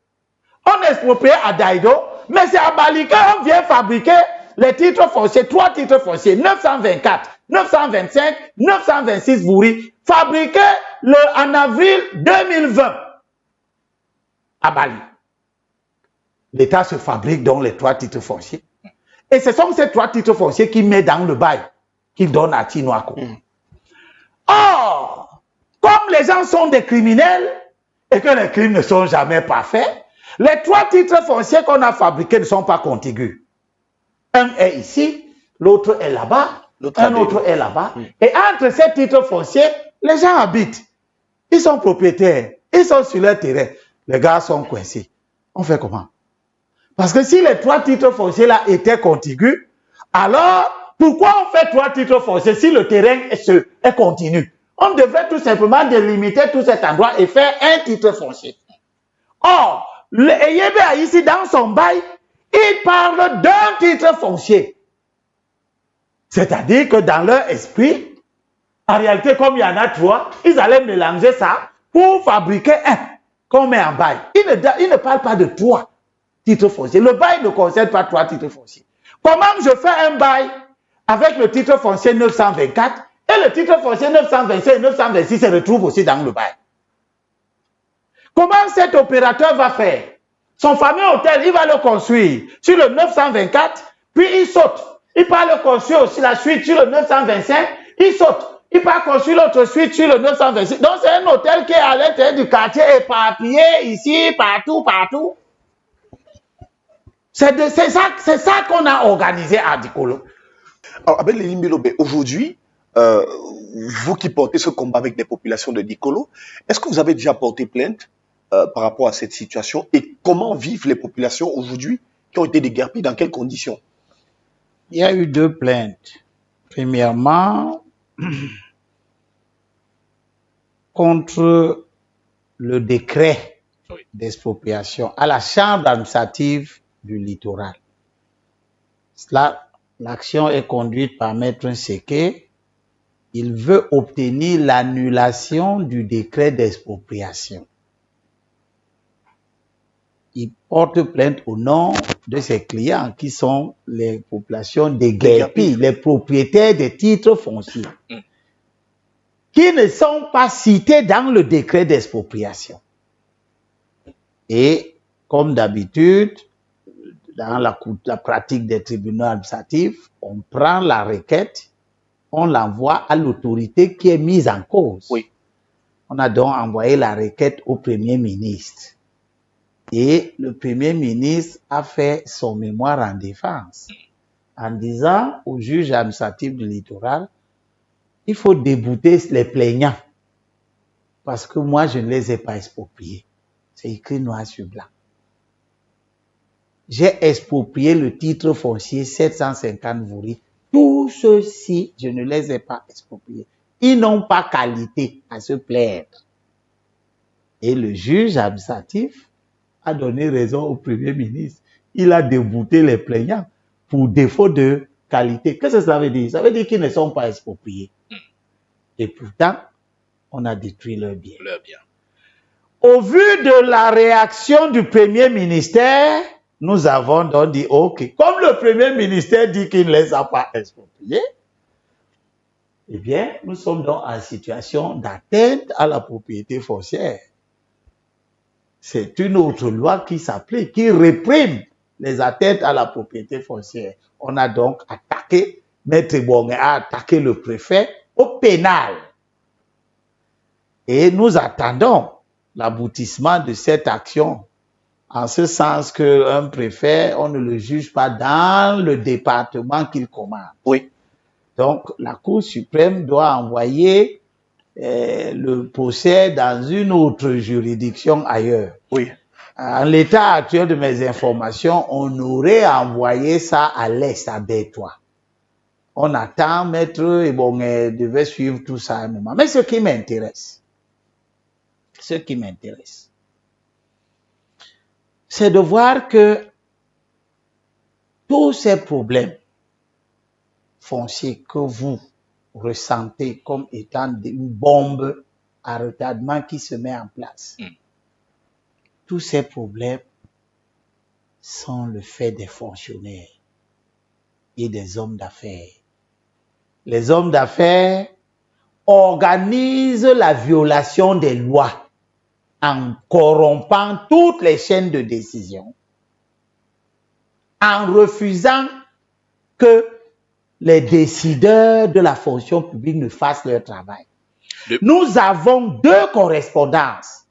S5: On a exproprié à Daïdo, mais c'est à Balika on vient fabriquer les titres fonciers, 3 titres fonciers, 924, 925, 926 Vouri, fabriqués en avril 2020 à Bali. L'État se fabrique donc les 3 titres fonciers. Et ce sont ces 3 titres fonciers qui met dans le bail, qui donne à Chinwako. Or, comme les gens sont des criminels et que les crimes ne sont jamais parfaits, les 3 titres fonciers qu'on a fabriqués ne sont pas contigus. Un est ici, l'autre est là-bas, un autre est là-bas. Et entre ces titres fonciers, les gens habitent. Ils sont propriétaires, ils sont sur leur terrain. Les gars sont coincés. On fait comment? Parce que si les 3 titres fonciers là étaient contigus, alors pourquoi on fait 3 titres fonciers si le terrain est continu? On devrait tout simplement délimiter tout cet endroit et faire un titre foncier. Or, le Eyebe ici dans son bail, il parle d'un titre foncier. C'est-à-dire que dans leur esprit, en réalité, comme il y en a 3, ils allaient mélanger ça pour fabriquer un qu'on met en bail. Il ne parle pas de 3 titres fonciers. Le bail ne concerne pas 3 titres fonciers. Comment je fais un bail avec le titre foncier 924 et le titre foncier 925 et 926 se retrouvent aussi dans le bail? Comment cet opérateur va faire? Son fameux hôtel, il va le construire sur le 924, puis il saute. Il va le construire aussi la suite sur le 925, il saute. Il va construire l'autre suite sur le 926. Donc c'est un hôtel qui est à l'intérieur du quartier éparpillé ici, partout, partout. C'est ça qu'on a organisé à Dikolo.
S4: Alors, Abel Elimbilobe, aujourd'hui, vous qui portez ce combat avec les populations de Dikolo, est-ce que vous avez déjà porté plainte par rapport à cette situation et comment vivent les populations aujourd'hui qui ont été déguerpies, dans quelles conditions?
S5: Il y a eu 2 plaintes. Premièrement, contre le décret d'expropriation à la Chambre administrative du littoral. L'action est conduite par Maître Seke. Il veut obtenir l'annulation du décret d'expropriation. Il porte plainte au nom de ses clients qui sont les populations déguerpies, les propriétaires des titres fonciers, qui ne sont pas cités dans le décret d'expropriation. Et comme d'habitude, dans la pratique des tribunaux administratifs, on prend la requête, on l'envoie à l'autorité qui est mise en cause.
S4: Oui.
S5: On a donc envoyé la requête au Premier ministre. Et le Premier ministre a fait son mémoire en défense en disant au juge administratif du littoral, il faut débouter les plaignants parce que moi, je ne les ai pas expropriés. C'est écrit noir sur blanc. J'ai exproprié le titre foncier 750 Vouri. Tous ceux-ci, je ne les ai pas expropriés. Ils n'ont pas qualité à se plaindre. Et le juge administratif a donné raison au Premier ministre. Il a débouté les plaignants pour défaut de qualité. Qu'est-ce que ça veut dire? Ça veut dire qu'ils ne sont pas expropriés. Et pourtant, on a détruit leurs biens. Au vu de la réaction du Premier ministère, nous avons donc dit, OK, comme le Premier ministère dit qu'il ne les a pas expropriés, eh bien, nous sommes donc en situation d'atteinte à la propriété foncière. C'est une autre loi qui s'applique, qui réprime les atteintes à la propriété foncière. On a donc attaqué, Maître Bonge a attaqué le préfet au pénal. Et nous attendons l'aboutissement de cette action En ce sens qu'un préfet, on ne le juge pas dans le département qu'il commande.
S4: Oui.
S5: Donc, la Cour suprême doit envoyer le procès dans une autre juridiction ailleurs.
S4: Oui.
S5: En l'état actuel de mes informations, on aurait envoyé ça à l'Est, à Bétois. On attend, maître, et bon, devait suivre tout ça un moment. Mais ce qui m'intéresse, c'est de voir que tous ces problèmes fonciers que vous ressentez comme étant une bombe à retardement qui se met en place, tous ces problèmes sont le fait des fonctionnaires et des hommes d'affaires. Les hommes d'affaires organisent la violation des lois en corrompant toutes les chaînes de décision, en refusant que les décideurs de la fonction publique ne fassent leur travail. Nous avons deux correspondances.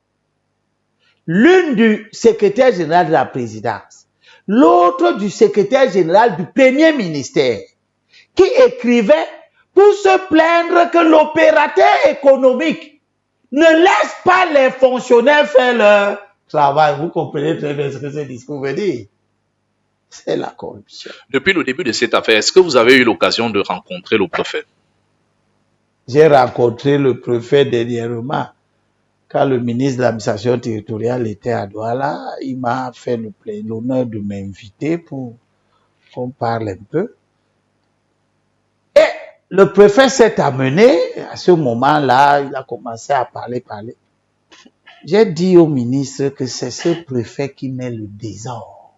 S5: L'une du secrétaire général de la présidence, l'autre du secrétaire général du premier ministère, qui écrivait pour se plaindre que l'opérateur économique ne laisse pas les fonctionnaires faire leur travail. Vous comprenez très bien ce que ce discours veut dire. C'est la corruption.
S3: Depuis le début de cette affaire, est-ce que vous avez eu l'occasion de rencontrer le préfet?
S5: J'ai rencontré le préfet dernièrement. Quand le ministre de l'administration territoriale était à Douala, il m'a fait l'honneur de m'inviter pour qu'on parle un peu. Et le préfet s'est amené, à ce moment-là, il a commencé à parler. J'ai dit au ministre que c'est ce préfet qui met le désordre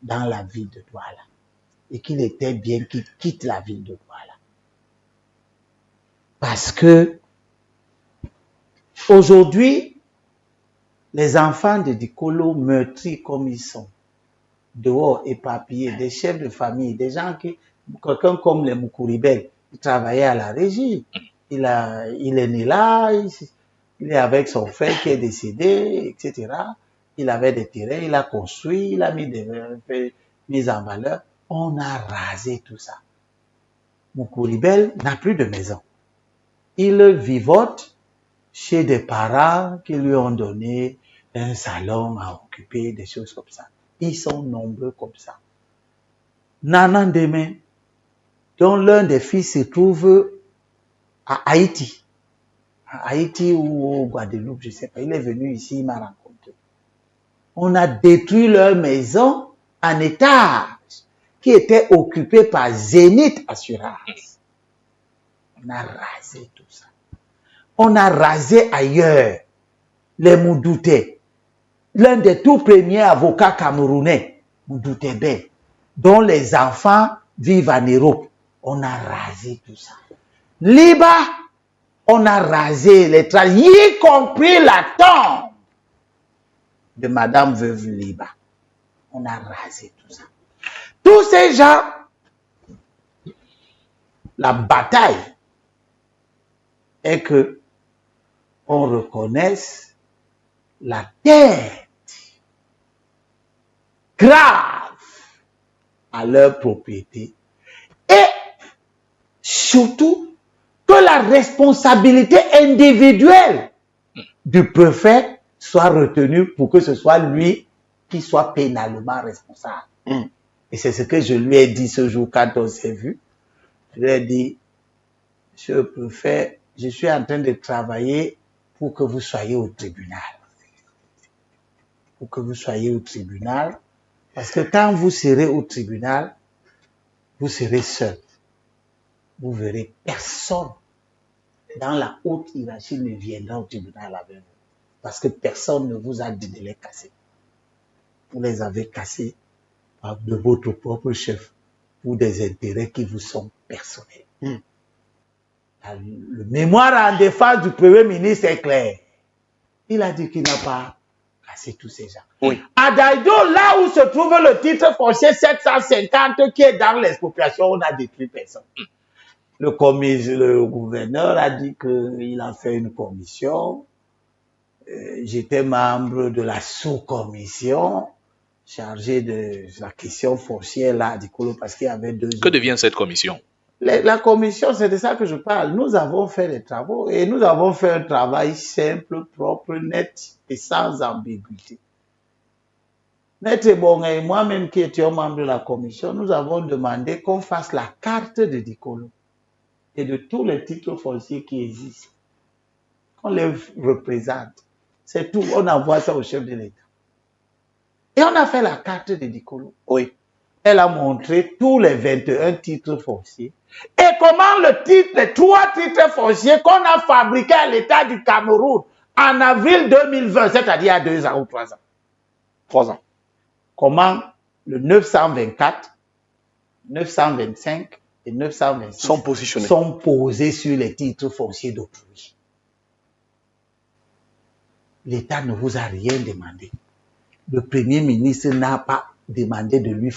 S5: dans la ville de Douala et qu'il était bien qu'il quitte la ville de Douala. Parce que aujourd'hui, les enfants de Dikolo meurtris comme ils sont, dehors éparpillés, des chefs de famille, des gens qui, quelqu'un comme les Moukouribel, il travaillait à la régie, il est né là, il est avec son frère qui est décédé, etc. Il avait des terrains, il a construit, il a mis mis en valeur. On a rasé tout ça. Moukouribel n'a plus de maison. Il vivote chez des parents qui lui ont donné un salon à occuper, des choses comme ça. Ils sont nombreux comme ça. Nanan Demain, dont l'un des fils se trouve à Haïti. À Haïti ou au Guadeloupe, je ne sais pas. Il est venu ici, il m'a rencontré. On a détruit leur maison en étage qui était occupée par Zénith Assurance. On a rasé tout ça. On a rasé ailleurs les Moudouté. L'un des tout premiers avocats camerounais, Moudouté Bey, dont les enfants vivent en Europe. On a rasé tout ça. Liba, on a rasé les traces, y compris la tombe de Madame Veuve Liba. On a rasé tout ça. Tous ces gens, la bataille est que on reconnaisse la tête grave à leur propriété et surtout que la responsabilité individuelle du préfet soit retenue pour que ce soit lui qui soit pénalement responsable. Et c'est ce que je lui ai dit ce jour quand on s'est vu. Je lui ai dit, Monsieur le préfet, je suis en train de travailler pour que vous soyez au tribunal. Pour que vous soyez au tribunal. Parce que quand vous serez au tribunal, vous serez seul. Vous verrez personne dans la haute hiérarchie ne viendra au tribunal avec vous. Parce que personne ne vous a dit de les casser. Vous les avez cassés de votre propre chef pour des intérêts qui vous sont personnels. Le mémoire en défense du Premier ministre est clair. Il a dit qu'il n'a pas cassé tous ces gens.
S4: Oui.
S5: À Daïdo, là où se trouve le titre foncier 750 qui est dans l'expropriation, on a détruit personne. Le gouverneur a dit qu'il a fait une commission. j'étais membre de la sous-commission chargée de la question foncière là, à Dikolo, parce qu'il y avait 2
S3: Que devient cette commission?
S5: La commission, c'est de ça que je parle. Nous avons fait des travaux et nous avons fait un travail simple, propre, net et sans ambiguïté. Maître Bonga et moi-même qui étions membres de la commission, nous avons demandé qu'on fasse la carte de Dikolo et de tous les titres fonciers qui existent. Qu'on les représente. C'est tout. On envoie ça au chef de l'État. Et on a fait la carte de Dikolo.
S4: Oui.
S5: Elle a montré tous les 21 titres fonciers. Et comment les 3 titres fonciers qu'on a fabriqués à l'État du Cameroun en avril 2020, c'est-à-dire il y a 2 ans ou 3 ans.
S4: 3 ans.
S5: Comment le 924, 925 et 926
S4: Sont positionnés.
S5: sont posés sur les titres fonciers d'autrui. L'État ne vous a rien demandé. Le Premier ministre n'a pas demandé de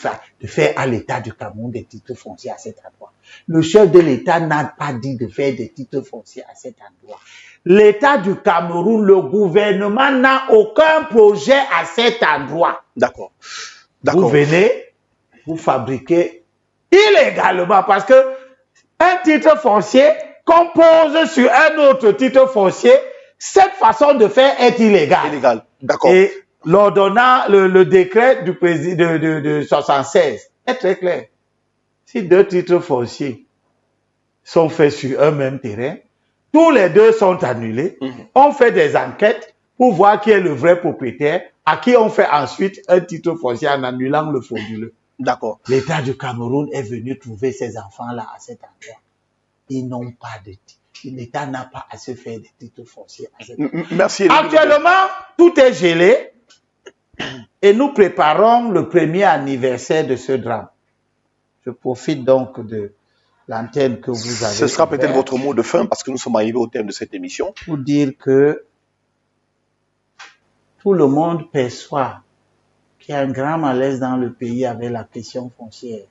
S5: faire à l'État du Cameroun des titres fonciers à cet endroit. Le chef de l'État n'a pas dit de faire des titres fonciers à cet endroit. L'État du Cameroun, le gouvernement n'a aucun projet à cet endroit.
S4: D'accord.
S5: Vous venez, vous fabriquez illégalement parce que un titre foncier compose sur un autre titre foncier. Cette façon de faire est illégale.
S4: Illégal. D'accord.
S5: Et l'ordonnance, le décret du président de 76 est très clair. Si 2 titres fonciers sont faits sur un même terrain, tous les 2 sont annulés. On fait des enquêtes pour voir qui est le vrai propriétaire, à qui on fait ensuite un titre foncier en annulant le frauduleux.
S4: D'accord.
S5: L'État du Cameroun est venu trouver ces enfants-là à cet endroit. Ils n'ont pas de titre. L'État n'a pas à se faire des titres fonciers à cet endroit.
S4: Merci.
S5: Actuellement, tout est gelé et nous préparons le 1er anniversaire de ce drame. Je profite donc de l'antenne que vous avez.
S4: Ce sera peut-être votre mot de fin parce que nous sommes arrivés au terme de cette émission.
S5: Pour dire que tout le monde perçoit qu'il y a un grand malaise dans le pays avec la question foncière.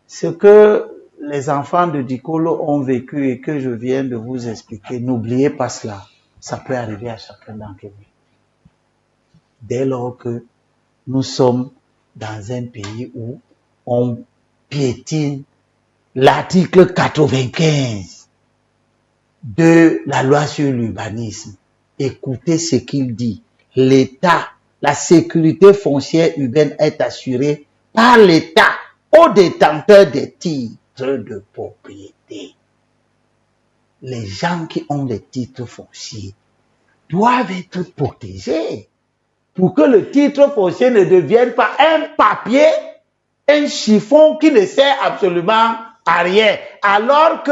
S5: Ce que les enfants de Dikolo ont vécu et que je viens de vous expliquer, n'oubliez pas cela. Ça peut arriver à chacun d'entre vous. Dès lors que nous sommes dans un pays où on piétine l'article 95 de la loi sur l'urbanisme. Écoutez ce qu'il dit. L'État, la sécurité foncière urbaine est assurée par l'État aux détenteurs des titres de propriété. Les gens qui ont des titres fonciers doivent être protégés pour que le titre foncier ne devienne pas un papier, un chiffon qui ne sert absolument à rien, alors que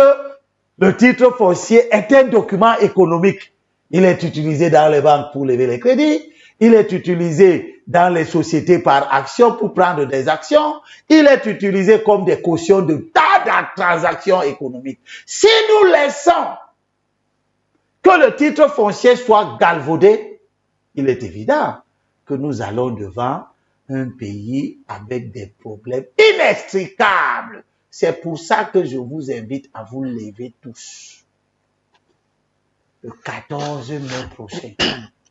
S5: le titre foncier est un document économique. Il est utilisé dans les banques pour lever les crédits, il est utilisé dans les sociétés par action pour prendre des actions, il est utilisé comme des cautions de tas de transactions économiques. Si nous laissons que le titre foncier soit galvaudé, il est évident que nous allons devant un pays avec des problèmes inextricables. C'est pour ça que je vous invite à vous lever tous. Le 14 mai prochain,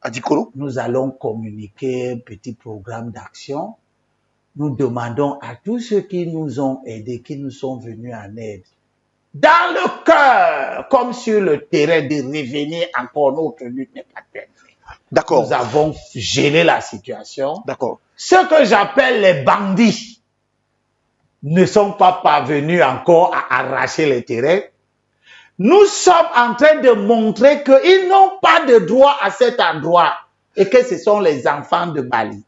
S4: À Dikolo,
S5: nous allons communiquer un petit programme d'action. Nous demandons à tous ceux qui nous ont aidés, qui nous sont venus en aide, dans le cœur, comme sur le terrain, de revenir encore. Notre lutte n'est pas terminée.
S4: d'accord.
S5: Nous avons gelé la situation.
S4: D'accord.
S5: Ce que j'appelle les bandits ne sont pas parvenus encore à arracher les terrains. Nous sommes en train de montrer qu'ils n'ont pas de droit à cet endroit et que ce sont les enfants de Bali.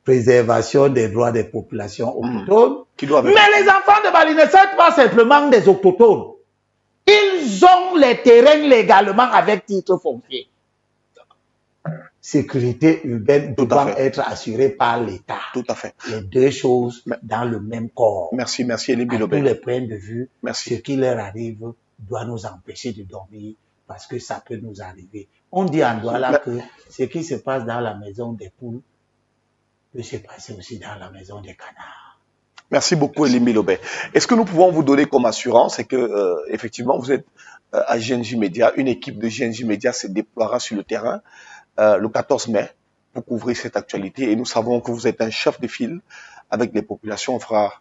S5: Préservation des droits des populations autochtones. Mais les enfants de Bali ne sont pas simplement des autochtones. Ils ont les terrains légalement avec titre foncier. Sécurité urbaine doit être assurée par l'État.
S4: Tout à fait.
S5: Les 2 choses dans le même corps.
S4: Merci, Elie
S5: À
S4: Bilobé.
S5: tous les points de vue,
S4: Merci.
S5: ce qui leur arrive doit nous empêcher de dormir parce que ça peut nous arriver. On dit en Douala que ce qui se passe dans la maison des poules peut se passer aussi dans la maison des canards.
S4: Merci beaucoup, Elimbi Lobé. Est-ce que nous pouvons vous donner comme assurance et que, effectivement, vous êtes à GNJ Média, une équipe de GNJ Média se déploiera sur le terrain le 14 mai pour couvrir cette actualité et nous savons que vous êtes un chef de file avec les populations. On fera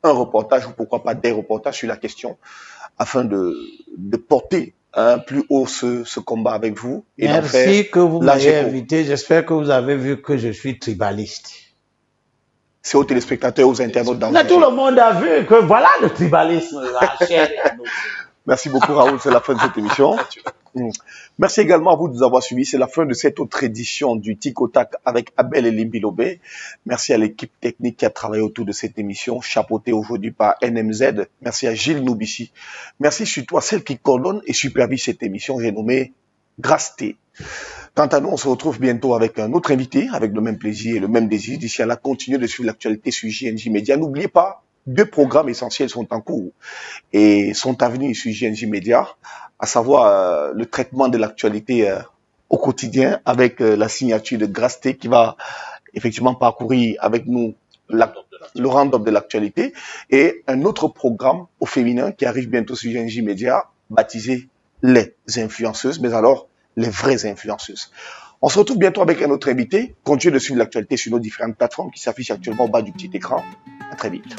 S4: un reportage ou pourquoi pas des reportages sur la question afin de porter plus haut ce combat avec vous. Et
S5: merci que vous m'ayez invité. J'espère que vous avez vu que je suis tribaliste.
S4: C'est aux téléspectateurs, aux internautes dans
S5: tout le monde a vu que voilà le tribalisme.
S4: Merci beaucoup Raoul, c'est la fin de cette émission. Merci également à vous de nous avoir suivis. C'est la fin de cette autre édition du Tic au Tac avec Abel Elimbi Lobé. Merci à l'équipe technique qui a travaillé autour de cette émission, chapeautée aujourd'hui par NMZ. Merci à Gilles Noubissi. Merci surtout à celle qui coordonne et supervise cette émission, j'ai nommé Grâce T. Quant à nous, on se retrouve bientôt avec un autre invité, avec le même plaisir et le même désir. D'ici à là, continuez de suivre l'actualité sur JNJ Média. N'oubliez pas, 2 programmes essentiels sont en cours et sont à venir sur JNJ Média, à savoir le traitement de l'actualité au quotidien avec la signature de Grâce T qui va effectivement parcourir avec nous le round-up de l'actualité et un autre programme au féminin qui arrive bientôt sur JNJ Média, baptisé Les Influenceuses, mais alors les vraies influenceuses. On se retrouve bientôt avec un autre invité. Continuez de suivre l'actualité sur nos différentes plateformes qui s'affichent actuellement au bas du petit écran. À très vite.